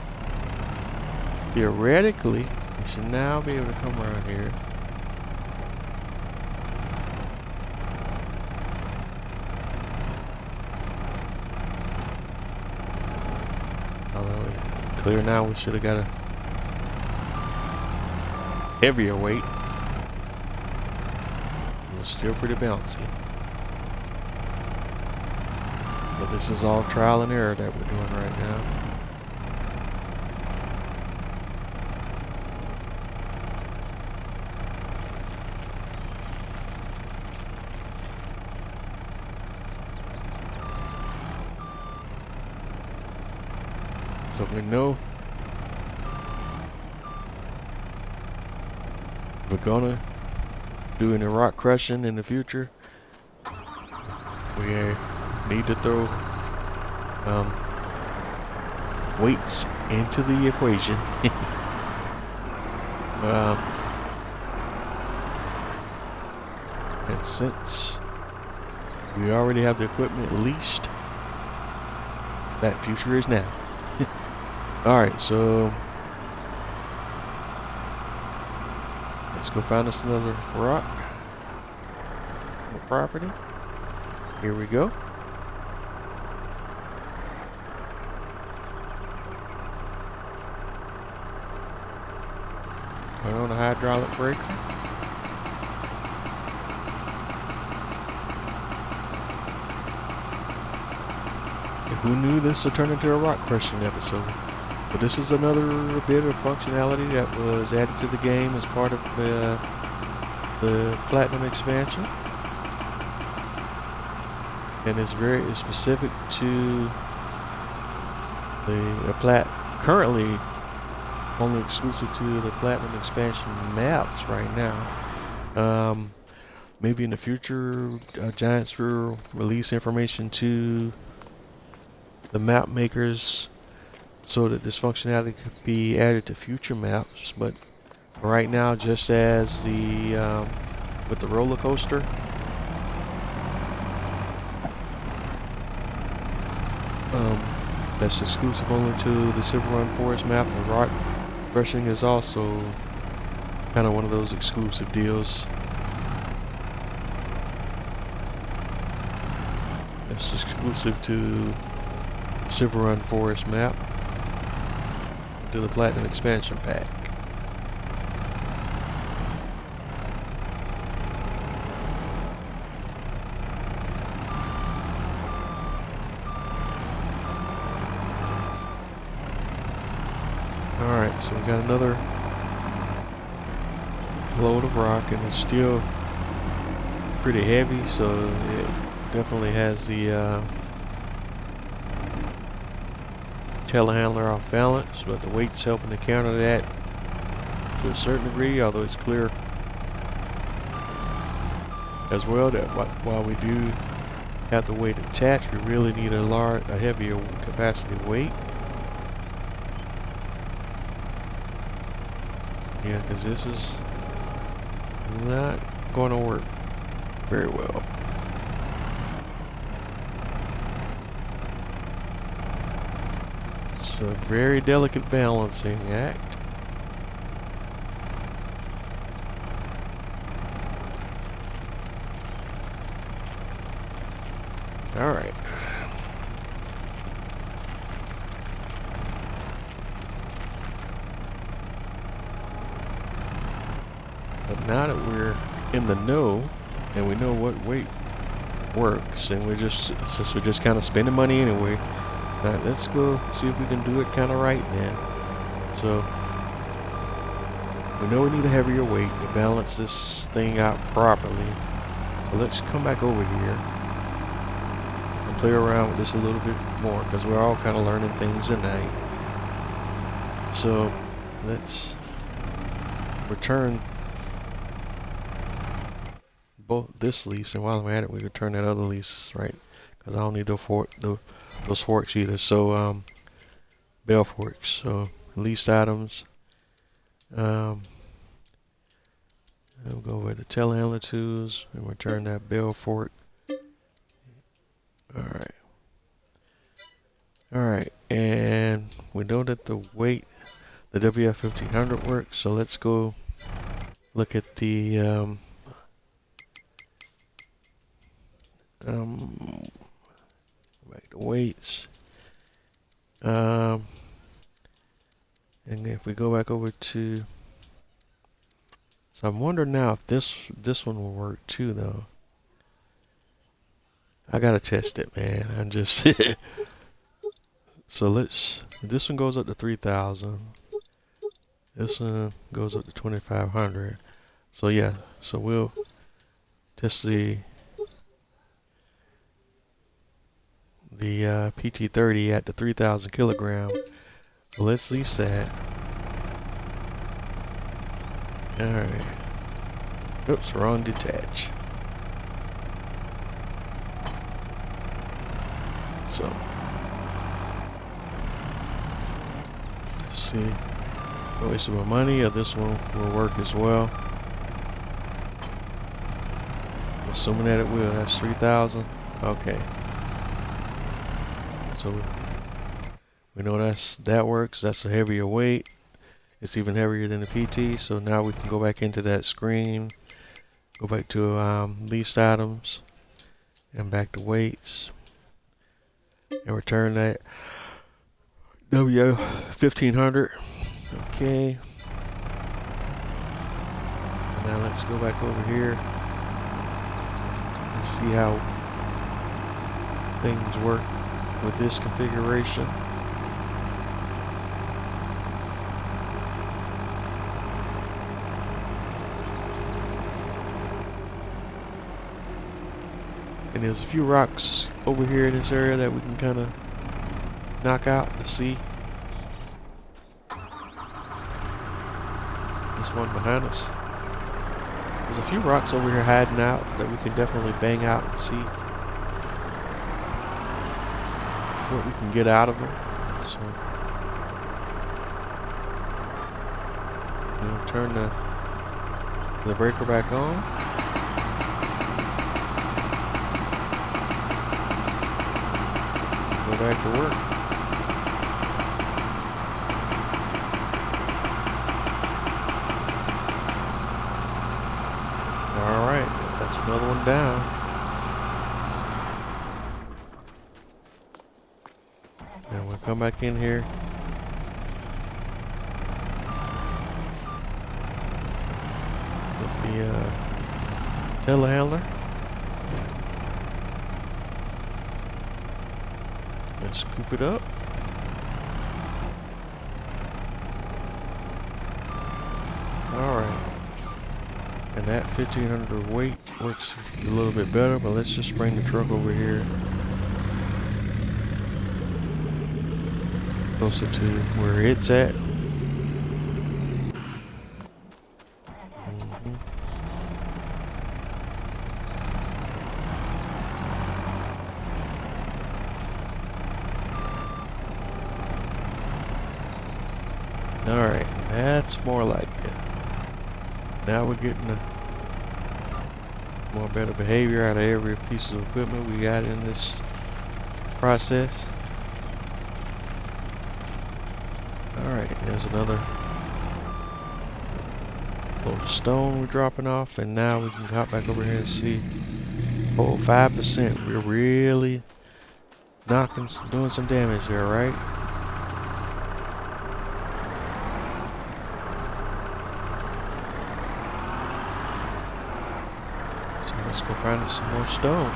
Theoretically, we should now be able to come around here. Although, clear now, we should have got a heavier weight. It was still pretty bouncy. But this is all trial and error that we're doing right now. So we know if we're gonna do any rock crushing in the future, we need to throw weights into the equation. And since we already have the equipment leased, that future is now. Alright, so let's go find us another rock on the property. Here we go. We're on a hydraulic breaker. Who knew this would turn into a rock crushing episode? But this is another bit of functionality that was added to the game as part of the Platinum expansion, and it's very specific to the currently only exclusive to the Platinum expansion maps right now. Maybe in the future, Giants will release information to the map makers so that this functionality could be added to future maps. But right now, just as the with the roller coaster, that's exclusive only to the Silverrun Forest map. The rock brushing is also kind of one of those exclusive deals. That's exclusive to Silverrun Forest map, to the Platinum expansion pack. Alright, so we got another load of rock, and it's still pretty heavy, so it definitely has the telehandler off balance, but the weight's helping to counter that to a certain degree, although it's clear as well that while we do have the weight attached, we really need a heavier capacity weight. Yeah, because this is not going to work very well. It's a very delicate balancing act. All right. But now that we're in the know and we know what weight works, and since we're just kind of spending money anyway, now let's go see if we can do it kind of right then. So we know we need a heavier weight to balance this thing out properly. So let's come back over here and play around with this a little bit more, because we're all kind of learning things tonight. So let's return both this lease, and while I'm at it, we return that other lease, right? Because I don't need those forks either. So bell forks. So leased items. We'll go over the telehandler tools and return that bell fork. All right, and we know that the weight, the WF-1500 works. So let's go look at the back to weights. And if we go back over to, so I'm wondering now if this one will work too, though. I gotta test it, man. I'm just so this one goes up to 3,000. This one goes up to 2,500. So yeah, so we'll test the PT30 at the 3,000 kilogram. So let's lease that. All right. Oops, wrong detach. So let's see. Waste some more money, or this one will work as well. Assuming that it will. That's 3,000. Okay. So we know that works. That's a heavier weight. It's even heavier than the PT. So now we can go back into that screen, go back to leased items, and back to weights, and return that W1500. Okay. And now let's go back over here and see how things work with this configuration. And there's a few rocks over here in this area that we can kind of knock out to see. This one behind us. There's a few rocks over here hiding out that we can definitely bang out and see what we can get out of them. So, we'll turn the breaker back on. Go back to work. Alright, that's another one down. And we'll come back in here. With the telehandler. And scoop it up. Alright. And that 1500 weight works a little bit better, but let's just bring the truck over here closer to where it's at. Alright, that's more like it. Now we're getting a more better behavior out of every piece of equipment we got in this process. Alright, there's another little stone we're dropping off, and now we can hop back over here and see. Oh, 5%. We're really doing some damage there, right? So let's go find us some more stone.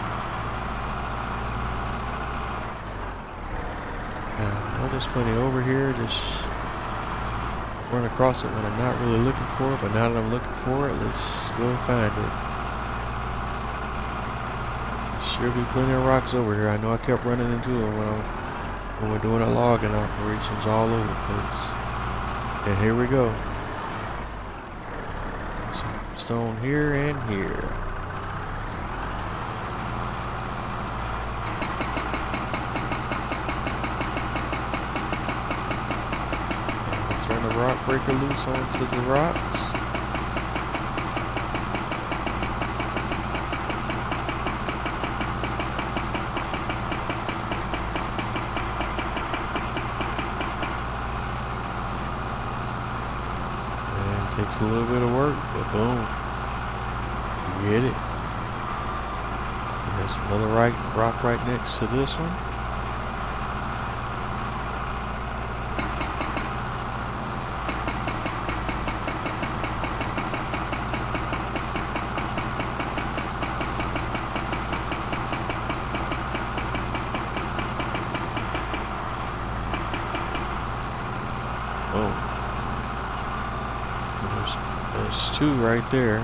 I know there's plenty over here. Just run across it when I'm not really looking for it, but now that I'm looking for it, let's go find it. There should be plenty of rocks over here. I know I kept running into them when we're doing our logging operations all over the place. And here we go. Some stone here and here. Rock breaker loose onto the rocks. And it takes a little bit of work, but boom, you get it. And there's another rock right next to this one. Oh, so there's two right there.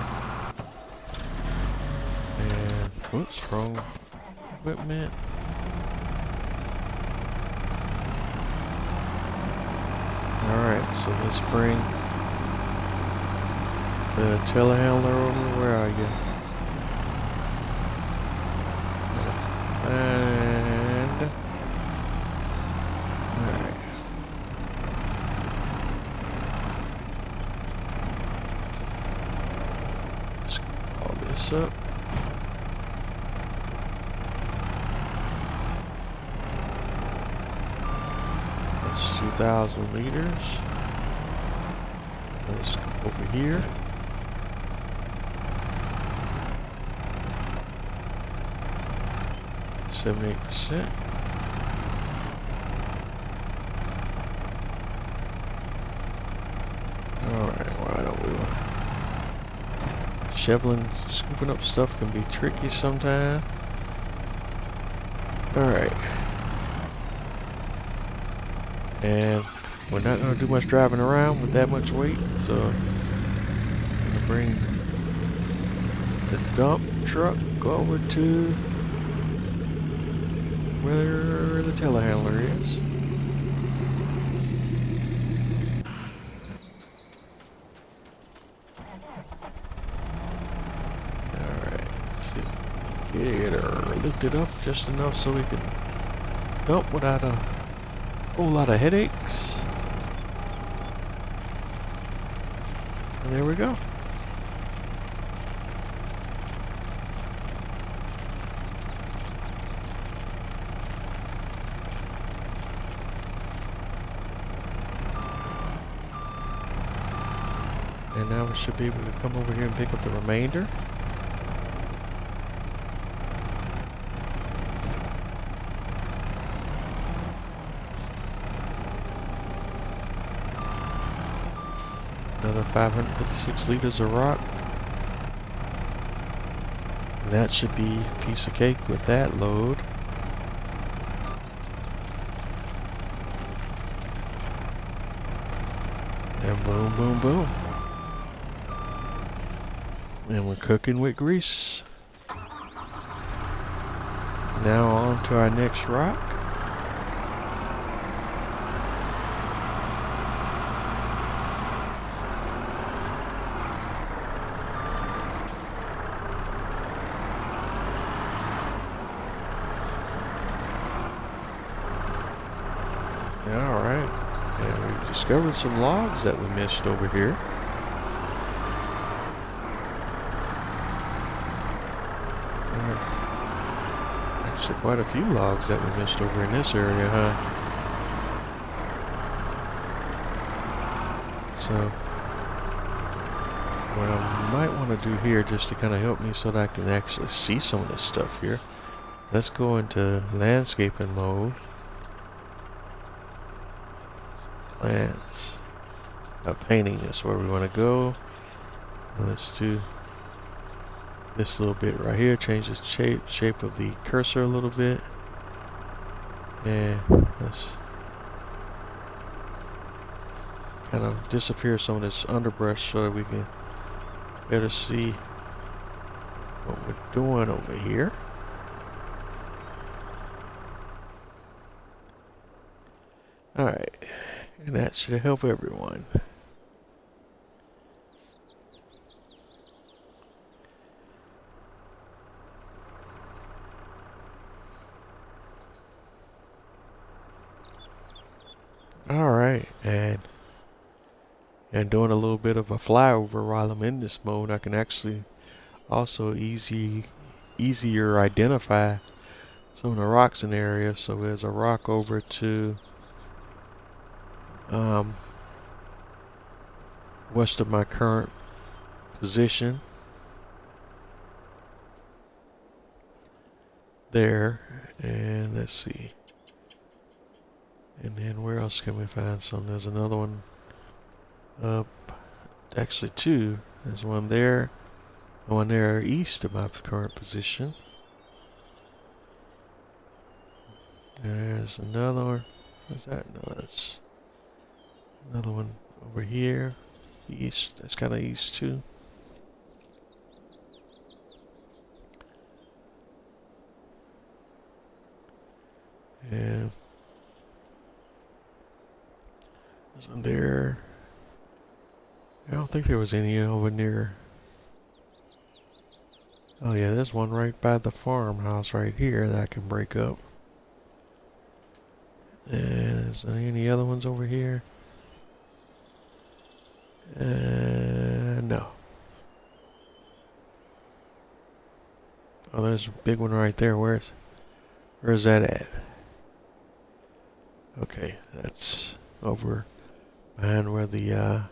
And whoops, wrong equipment. Alright, so let's bring the telehandler over. Where are you? And alright. All this up. That's 2,000 liters. Let's go over here. %. Alright, why don't we shoveling, scooping up stuff can be tricky sometimes. Alright. And we're not going to do much driving around with that much weight, so I'm going to bring the dump truck over to where the telehandler is. Alright, let's see if we can get it or lift it up just enough so we can dump without a whole lot of headaches. And there we go. And now we should be able to come over here and pick up the remainder. Another 556 liters of rock. And that should be a piece of cake with that load. And boom, boom, boom. And we're cooking with grease. Now on to our next rock. Alright, and we've discovered some logs that we missed over here. Actually quite a few logs that we missed over in this area, huh? So, what I might want to do here, just to kind of help me so that I can actually see some of this stuff here, let's go into landscaping mode. Plants. Painting is where we want to go. Let's do this little bit right here. Change the shape of the cursor a little bit. And let's kind of disappear some of this underbrush so that we can better see what we're doing over here. Alright. And that should help everyone. Alright, and doing a little bit of a flyover while I'm in this mode, I can actually also easier identify some of the rocks in the area. So there's a rock over to west of my current position there, and let's see, and then where else can we find some? There's another one up, actually two. There's one there, one there east of my current position. There's another one. What's that? No, that's another one over here, east. That's kind of east too. And there's one there. I don't think there was any over near. Oh yeah, there's one right by the farmhouse right here that I can break up. And is there any other ones over here? No. Oh, there's a big one right there. Where's that at? Okay, that's over behind where the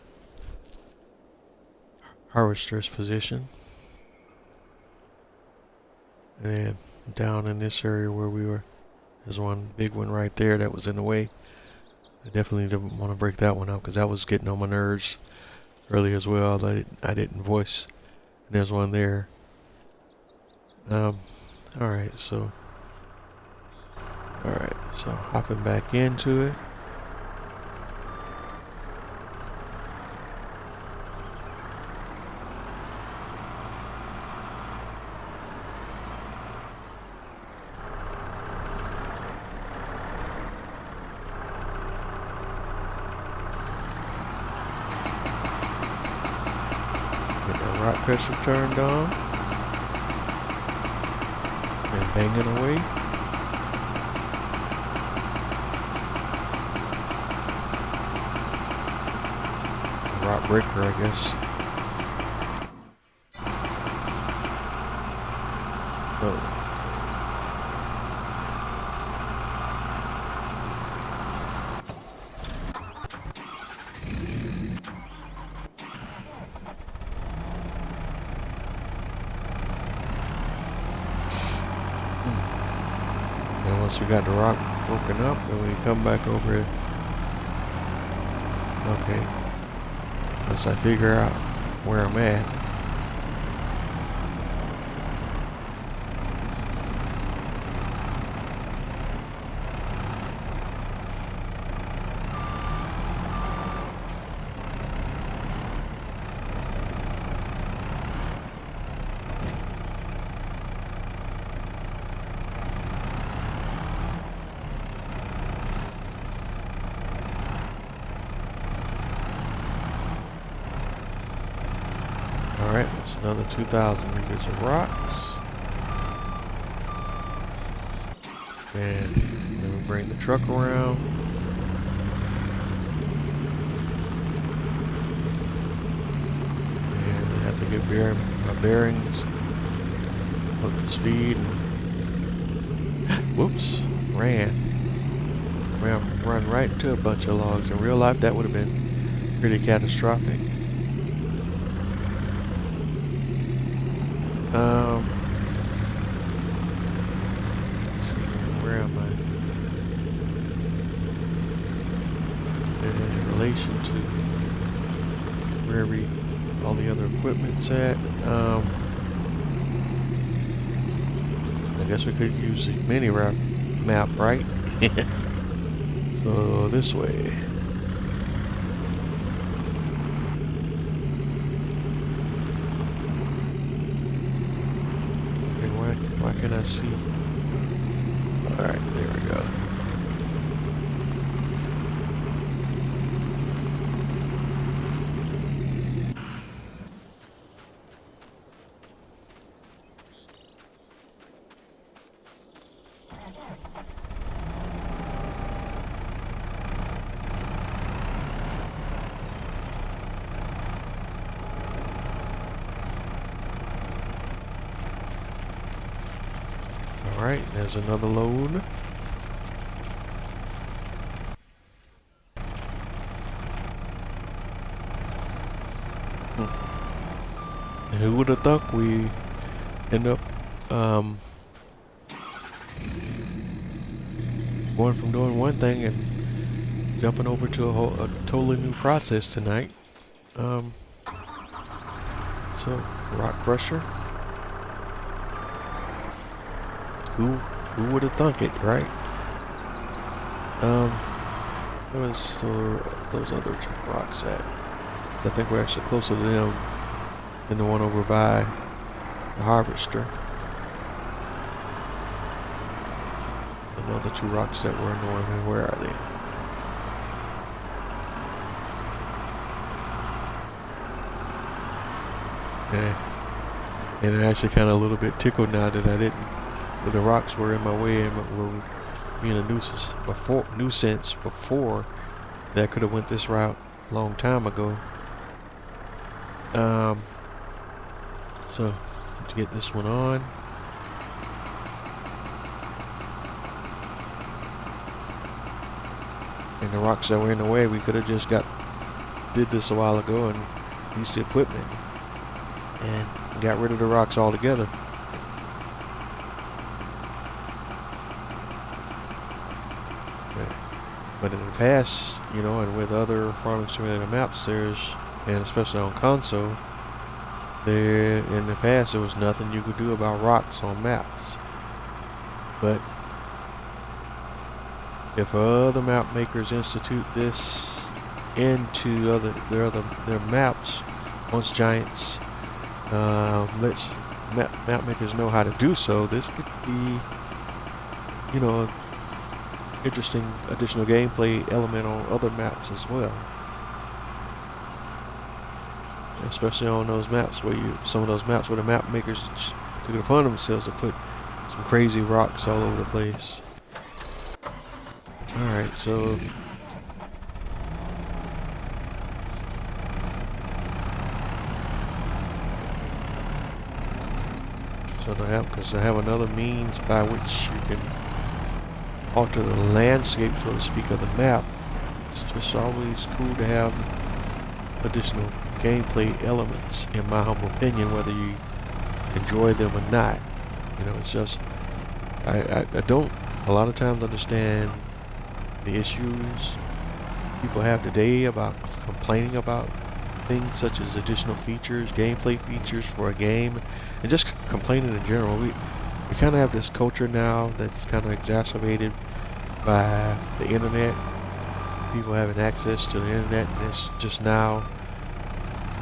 harvester's position. And down in this area where we were, there's one big one right there that was in the way. I definitely didn't want to break that one up because that was getting on my nerves earlier as well. I didn't voice. And there's one there. Alright, so hopping back into it. Rock pressure turned on and banging away. Rock breaker, I guess. Oh. And once we got the rock broken up, then we come back over here. Okay. Once I figure out where I'm at. Alright, that's another 2,000 liters of rocks. And then we bring the truck around. And I have to get my bearings, look at speed, and whoops, ran right into a bunch of logs. In real life, that would have been pretty catastrophic. Let's see, where am I? In relation to where all the other equipment's at. I guess we could use the mini map, right? So this way. Why can I see? Alright, there we go. Alright, there's another load. And who would have thought we end up going from doing one thing and jumping over to a totally new process tonight. So, rock crusher. Who would have thunk it, right? There was those other rocks at. So I think we're actually closer to them than the one over by the harvester. And the other two rocks that were annoying me, where are they? Yeah. And I actually kind of a little bit tickled now that I didn't. Well, the rocks were in my way and were being a nuisance before that could have went this route a long time ago. So to get this one on. And the rocks that were in the way, we could have just did this a while ago and used the equipment and got rid of the rocks altogether. But in the past, you know, and with other farming simulator maps, and especially on console, in the past there was nothing you could do about rocks on maps. But if other map makers institute this into their maps, once Giants lets map makers know how to do so, this could be, you know, interesting additional gameplay element on other maps as well. especially on those maps where some of those maps where the map makers took it upon themselves to put some crazy rocks all over the place. All right, so because I have another means by which you can alter the landscape, so to speak, of the map. It's just always cool to have additional gameplay elements, in my humble opinion, whether you enjoy them or not. It's just I don't a lot of times understand the issues people have today about complaining about things such as additional features, gameplay features for a game, and just complaining in general. We kind of have this culture now that's kind of exacerbated by the internet, people having access to the internet, and it's just now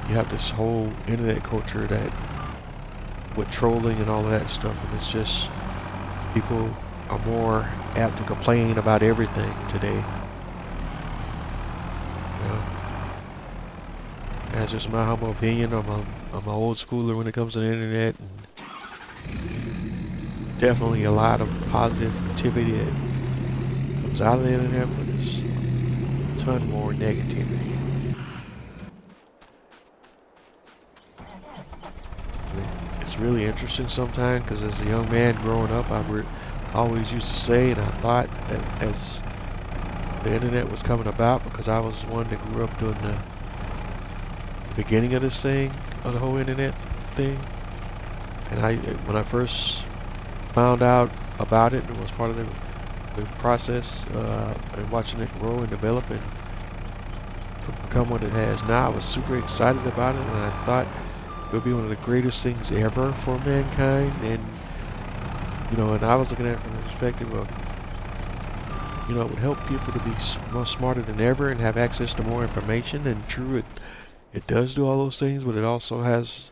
you have this whole internet culture that with trolling and all of that stuff, and it's just people are more apt to complain about everything today. That's just my humble opinion. I'm an old schooler when it comes to the internet, and definitely a lot of positivity that comes out of the internet, but it's a ton more negativity. It's really interesting sometimes, because as a young man growing up, I always used to say, and I thought that as the internet was coming about, because I was one that grew up during the beginning of this thing, of the whole internet thing, and when I first found out about it and was part of the process, and watching it grow and develop and become what it has now, I was super excited about it, and I thought it would be one of the greatest things ever for mankind. And and I was looking at it from the perspective of, it would help people to be more smarter than ever and have access to more information. And true, it does do all those things, but it also has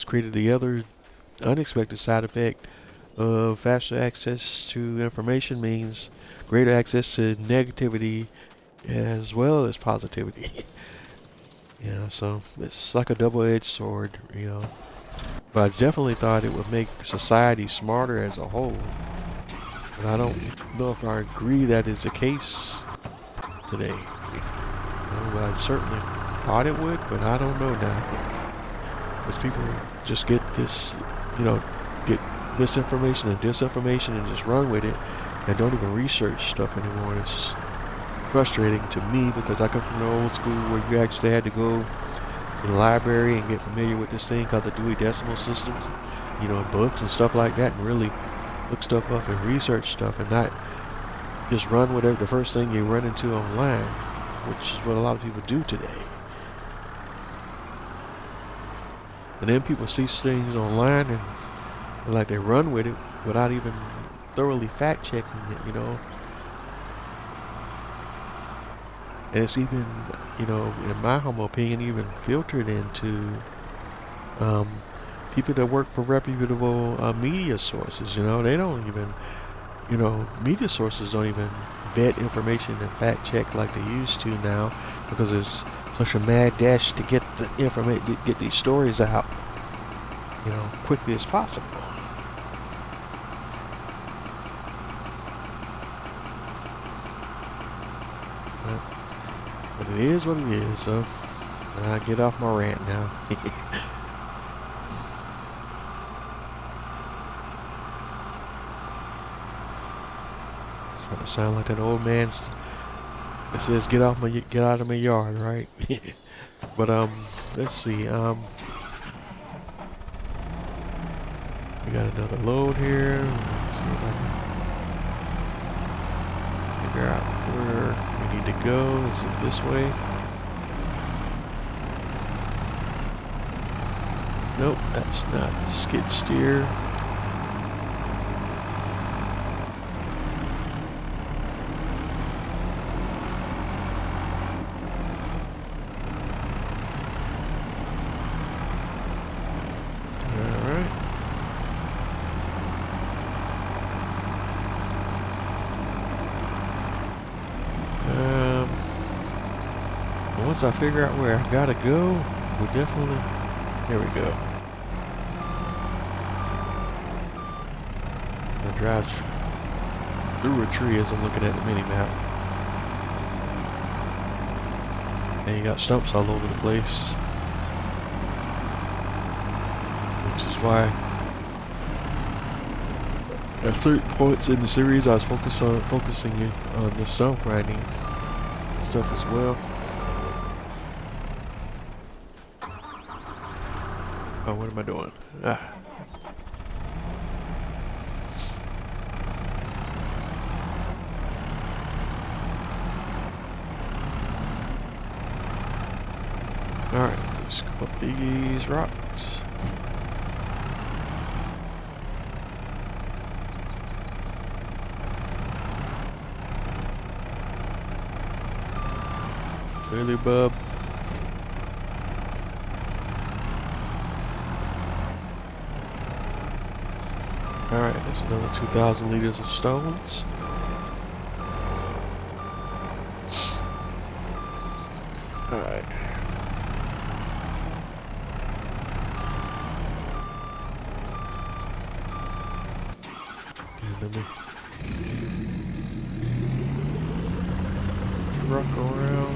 created the other unexpected side effect of faster access to information means greater access to negativity as well as positivity. So it's like a double-edged sword, But I definitely thought it would make society smarter as a whole. But I don't know if I agree that is the case today. But I certainly thought it would, but I don't know now. Because people just get this, get misinformation and disinformation and just run with it and don't even research stuff anymore. And it's frustrating to me, because I come from the old school where you actually had to go to the library and get familiar with this thing called the Dewey Decimal Systems, books and stuff like that, and really look stuff up and research stuff, and not just run with the first thing you run into online, which is what a lot of people do today. And then people see things online and like they run with it without even thoroughly fact checking it, And it's even, in my humble opinion, even filtered into people that work for reputable media sources. They don't even, media sources don't even vet information and fact check like they used to now, because there's such a mad dash to get the information, to get these stories out, quickly as possible. But it is what it is, so I get off my rant now. It's gonna sound like that old man that says, "Get out of my yard," right? But let's see. We got another load here. Let's see if I can figure out where we need to go. Is it this way? Nope, that's not the skid steer. Alright. Once I figure out where I gotta go, We definitely. Here we go. I drive through a tree as I'm looking at the mini map. And you got stumps all over the place. Which is why at certain points in the series I was focusing on the stump grinding stuff as well. Oh, what am I doing? Ah. Alright, let's scoop up these rocks. Really, bub? Alright, that's another 2,000 liters of stones. Alright. And let me truck around.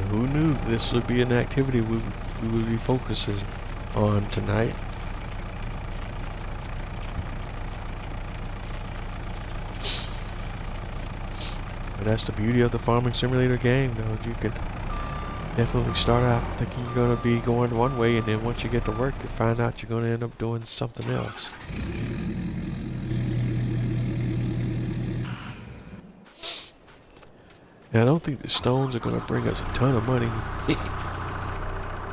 Who knew this would be an activity we would be focusing on tonight? But that's the beauty of the farming simulator game, though. You can definitely start out thinking you're going to be going one way, and then once you get to work, you find out you're going to end up doing something else. Now, I don't think the stones are going to bring us a ton of money,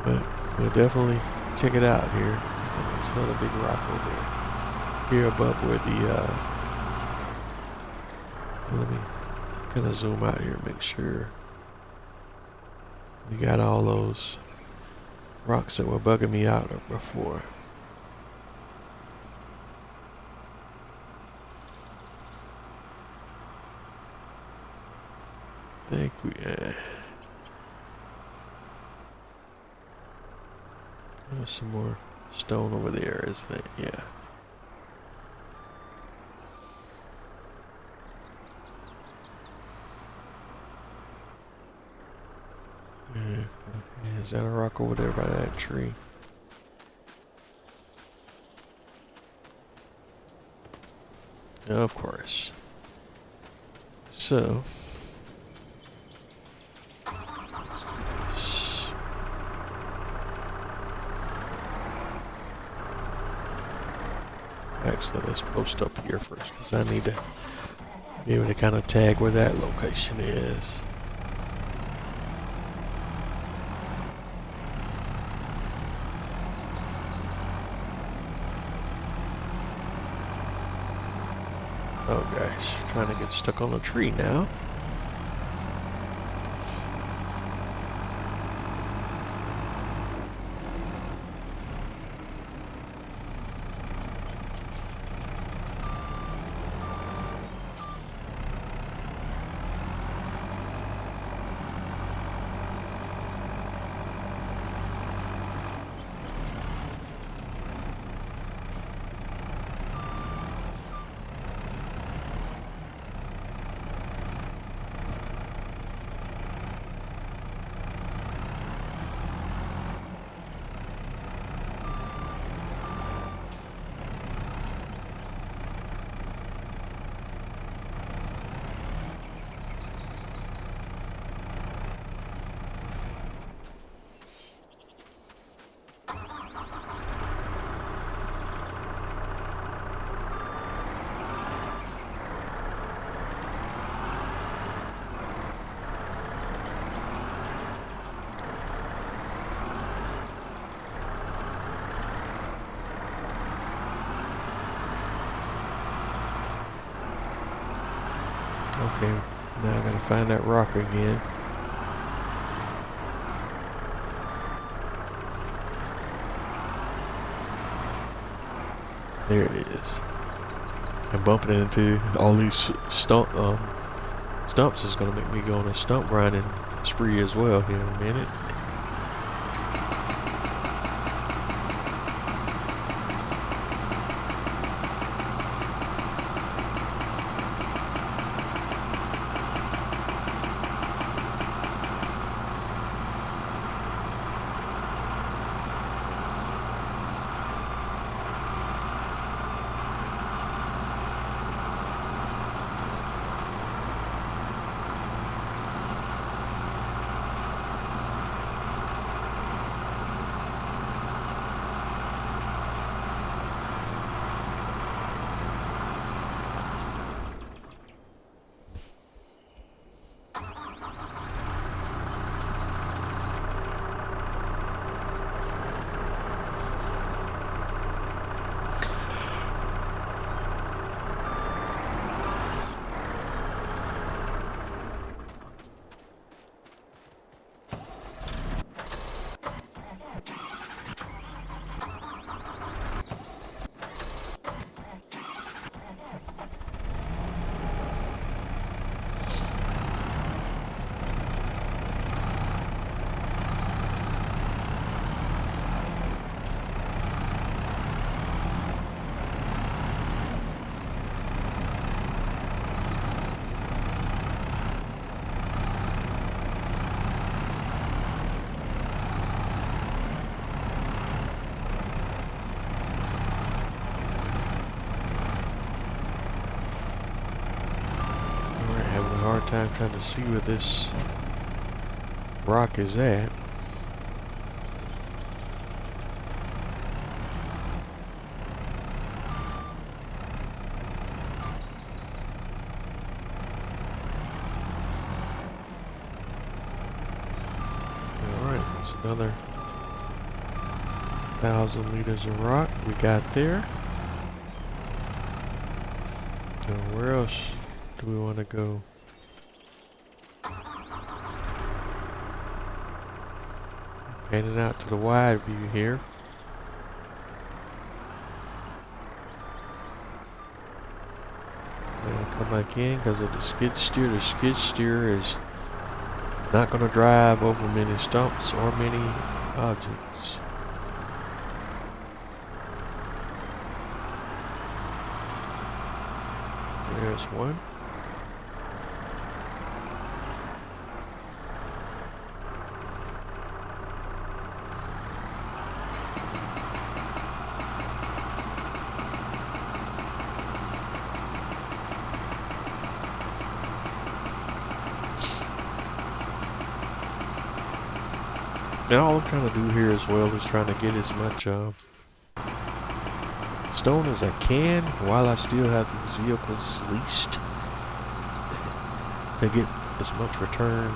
but we'll definitely check it out here. I think there's another big rock over here above where the, let me kind of zoom out here and make sure we got all those rocks that were bugging me out before. I think we, there's some more stone over there, isn't it? Yeah. Is that a rock over there by that tree? Of course. So, let's do this. Actually, let's post up here first, because I need to be able to kind of tag where that location is. Oh gosh, trying to get stuck on a tree now. Okay, now I gotta find that rock again. There it is. And bumping into all these stumps is gonna make me go on a stump grinding spree as well here in a minute. Hard time trying to see where this rock is at. Alright, that's another 1,000 liters of rock we got there. And where else do we want to go? Heading out to the wide view here. And come back in because of the skid steer is not going to drive over many stumps or many objects. There's one. And all I'm trying to do here as well is trying to get as much stone as I can while I still have these vehicles leased to get as much return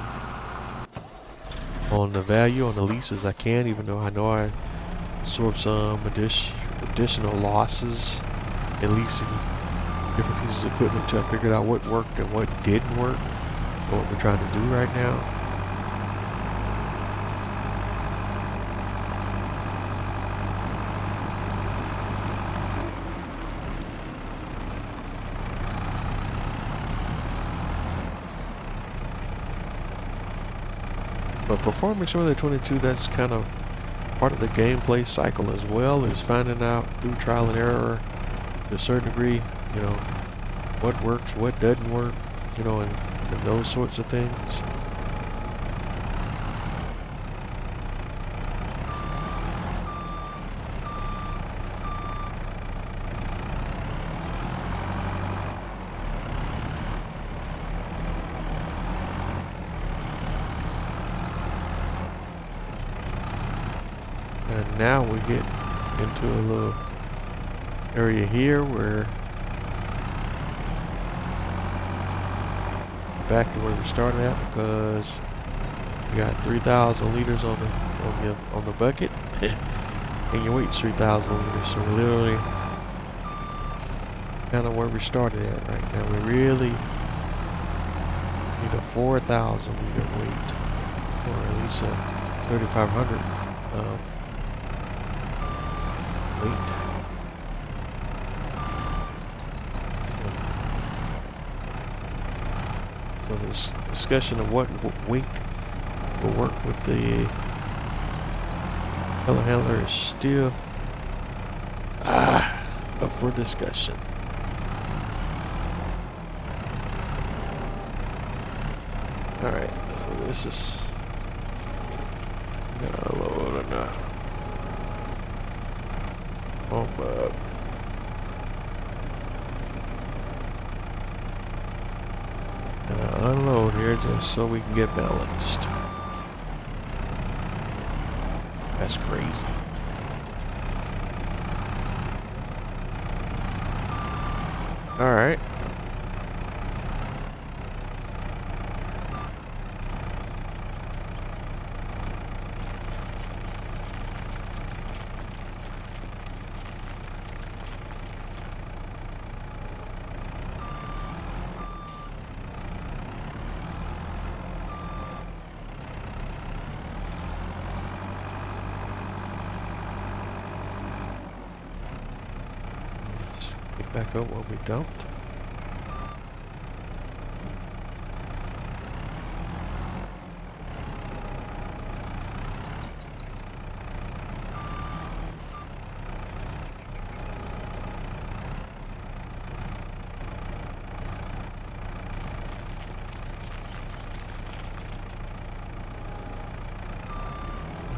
on the value on the lease as I can, even though I know I absorb some additional losses in leasing different pieces of equipment till I figured out what worked and what didn't work, and what we're trying to do right now. But for Farming Simulator 22, that's kind of part of the gameplay cycle as well, is finding out through trial and error to a certain degree, you know, what works, what doesn't work, you know, and those sorts of things. And now we get into a little area here where back to where we started at, because we got 3,000 liters on the bucket, and your weight's 3,000 liters. So we're literally kind of where we started at right now. We're really Need a 4,000 liter weight, or at least a 3,500 weight. So this discussion of what weight will work with the telehandler is still up for discussion. Alright, so this is gonna load enough. Pump up. Unload here just so we can get balanced. That's crazy. Alright. Back up what we dumped.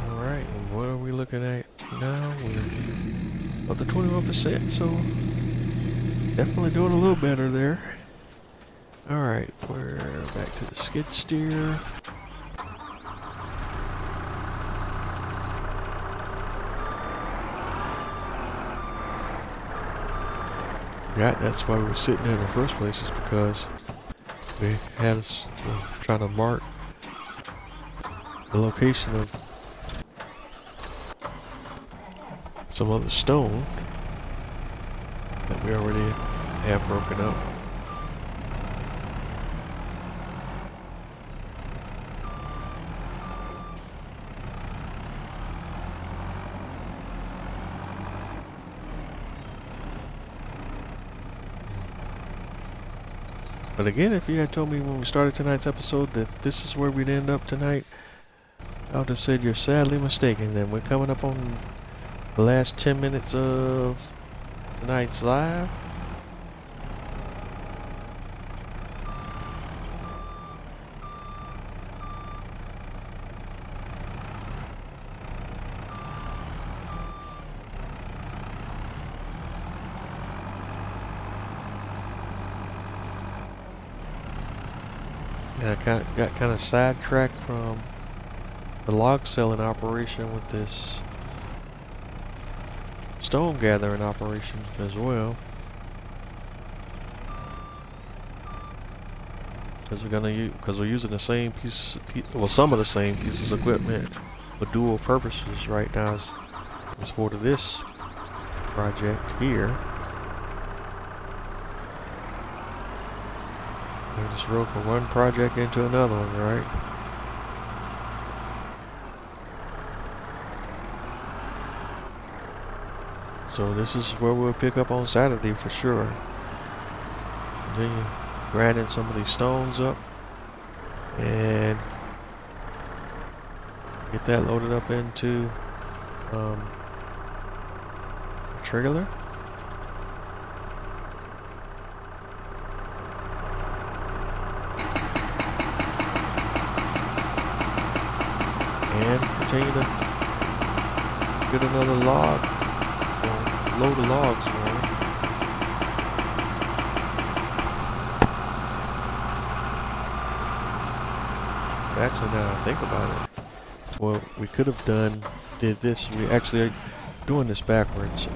Alright, and what are we looking at now? We're up to 21%, so definitely doing a little better there. Alright, we're back to the skid steer. Yeah, that's why we were sitting there in the first place, is because we had us trying to mark the location of some other stone that we already have broken up. But again, if you had told me when we started tonight's episode that this is where we'd end up tonight, I would have said you're sadly mistaken. And we're coming up on the last 10 minutes of tonight's live. And I got kind of sidetracked from the log selling operation with this stone gathering operation as well, because we're using the same well, some of the same pieces of equipment with dual purposes right now as for this project here. We just rode from one project into another one, right? So this is where we'll pick up on Saturday for sure. Continue grinding some of these stones up and get that loaded up into a trailer. And continue to get another log. Load of logs, man. Actually, now I think about it, what we could have did this. We actually are doing this backwards.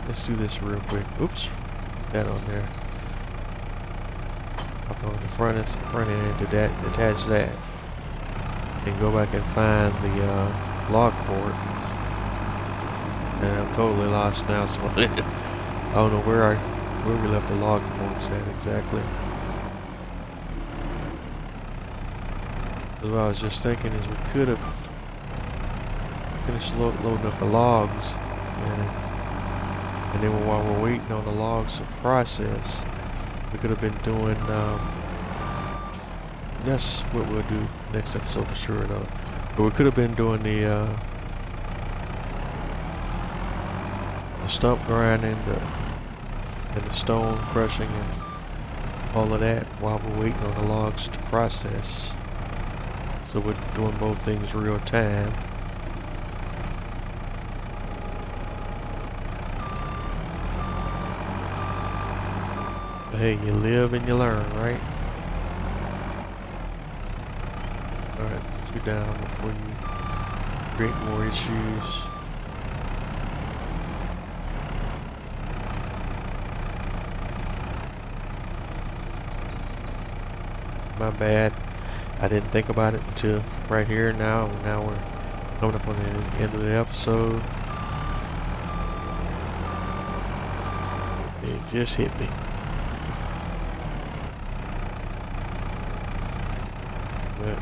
Let's do this real quick. Oops, put that on there. Up on the front end to that, attach that, and go back and find the log for it. And I'm totally lost now, so I don't know where we left the log forks at exactly. what I was just thinking is we could have finished loading up the logs, and then while we're waiting on the logs to process, we could have been doing, that's what we'll do next episode for sure though. But we could have been doing the stump grinding, and the stone crushing and all of that while we're waiting on the logs to process. So we're doing both things real time. But hey, you live and you learn, right? Alright, put you down before you create more issues. My bad. I didn't think about it until right here now. Now we're coming up on the end of the episode. It just hit me. But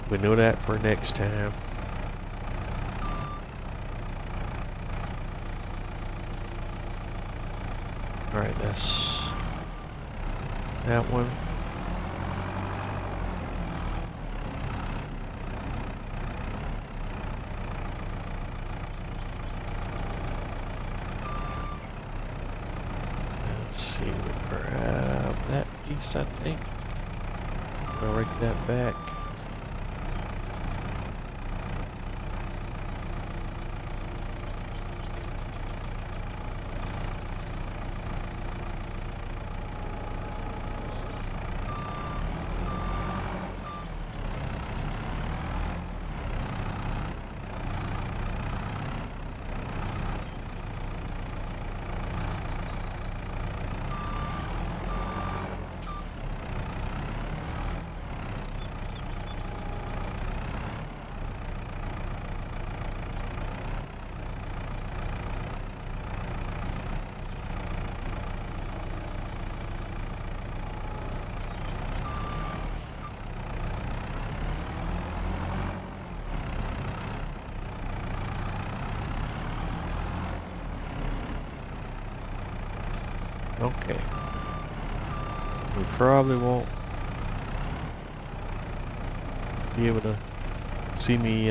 we know that for next time. Alright, that's that one. Let's see, we grab that piece, I think. I'll rake that back. Okay. We probably won't be able to see me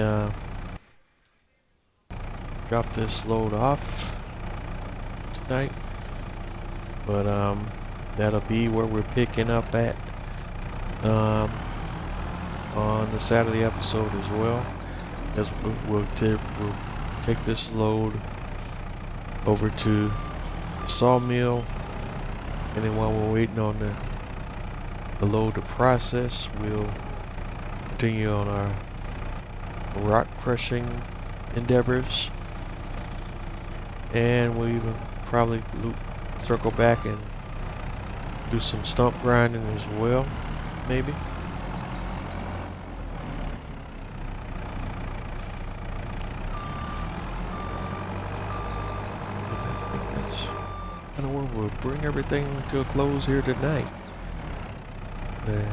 drop this load off tonight, but that'll be where we're picking up at on the Saturday episode as well. As we'll take this load over to the sawmill. And then while we're waiting on the load to process, we'll continue on our rock crushing endeavors. And we'll even probably circle back and do some stump grinding as well, maybe. We'll bring everything to a close here tonight. I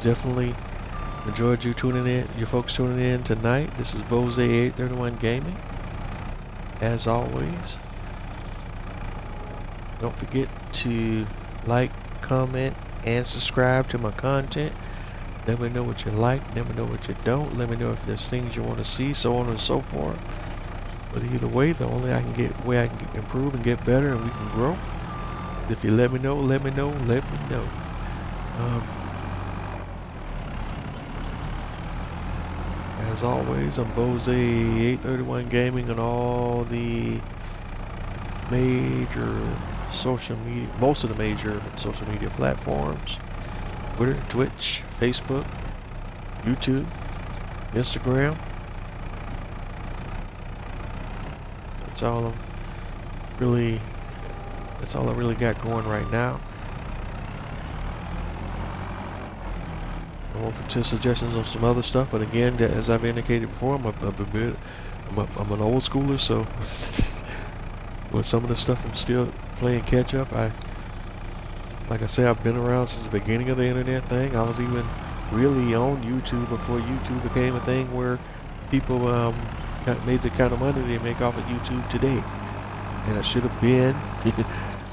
definitely enjoyed you folks tuning in tonight. This is Bose 831 Gaming. As always, don't forget to like, comment, and subscribe to my content. Let me know what you like, let me know what you don't. Let me know if there's things you want to see, so on and so forth. But either way, the only way I can improve and get better and we can grow. If you let me know, let me know, let me know. As always, I'm Bose 831 Gaming on all the major social media, most of the major social media platforms. Twitter, Twitch, Facebook, YouTube, Instagram. That's all I really got going right now. I'm open to suggestions on some other stuff, but again, as I've indicated before, I'm an old schooler, so with some of the stuff I'm still playing catch up. like I said, I've been around since the beginning of the internet thing. I was even really on YouTube before YouTube became a thing where people made the kind of money they make off of YouTube today. And I should have been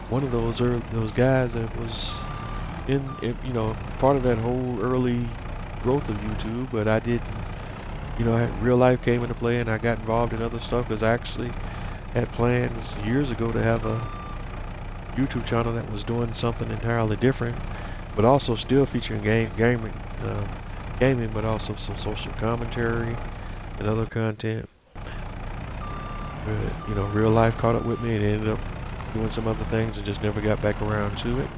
one of those guys that was part of that whole early growth of YouTube, but I didn't. Real life came into play, and I got involved in other stuff because I actually had plans years ago to have a YouTube channel that was doing something entirely different, but also still featuring gaming, but also some social commentary and other content. But real life caught up with me and ended up doing some other things and just never got back around to it.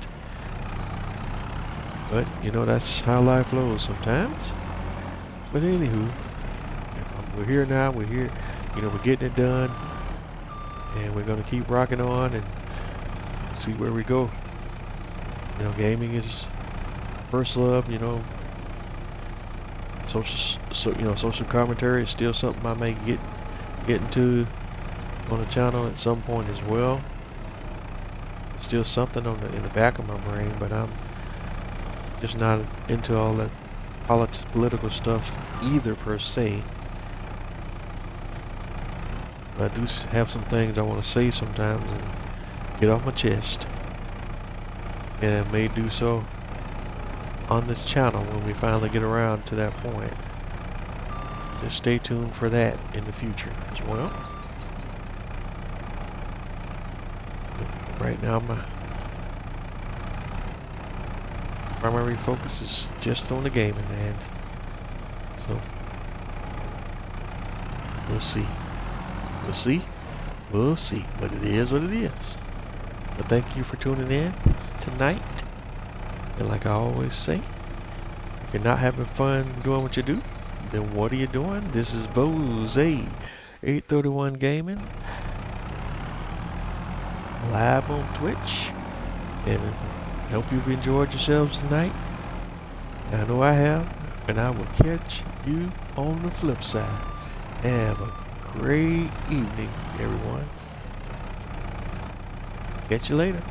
But that's how life flows sometimes. But anywho, we're here now. We're here. We're getting it done, and we're gonna keep rocking on and see where we go. Gaming is first love. Social commentary is still something I may get into on the channel at some point as well. It's still something in the back of my brain, but I'm just not into all that political stuff either per se. But I do have some things I want to say sometimes and get off my chest, and I may do so on this channel when we finally get around to that point. Just stay tuned for that in the future as well. Right now my primary focus is just on the gaming, man. So we'll see. We'll see. But it is what it is. But thank you for tuning in tonight. And like I always say, if you're not having fun doing what you do, then what are you doing? This is Bose 831 Gaming, live on Twitch, and hope you've enjoyed yourselves tonight. I know I have, and I will catch you on the flip side. Have a great evening, everyone. Catch you later.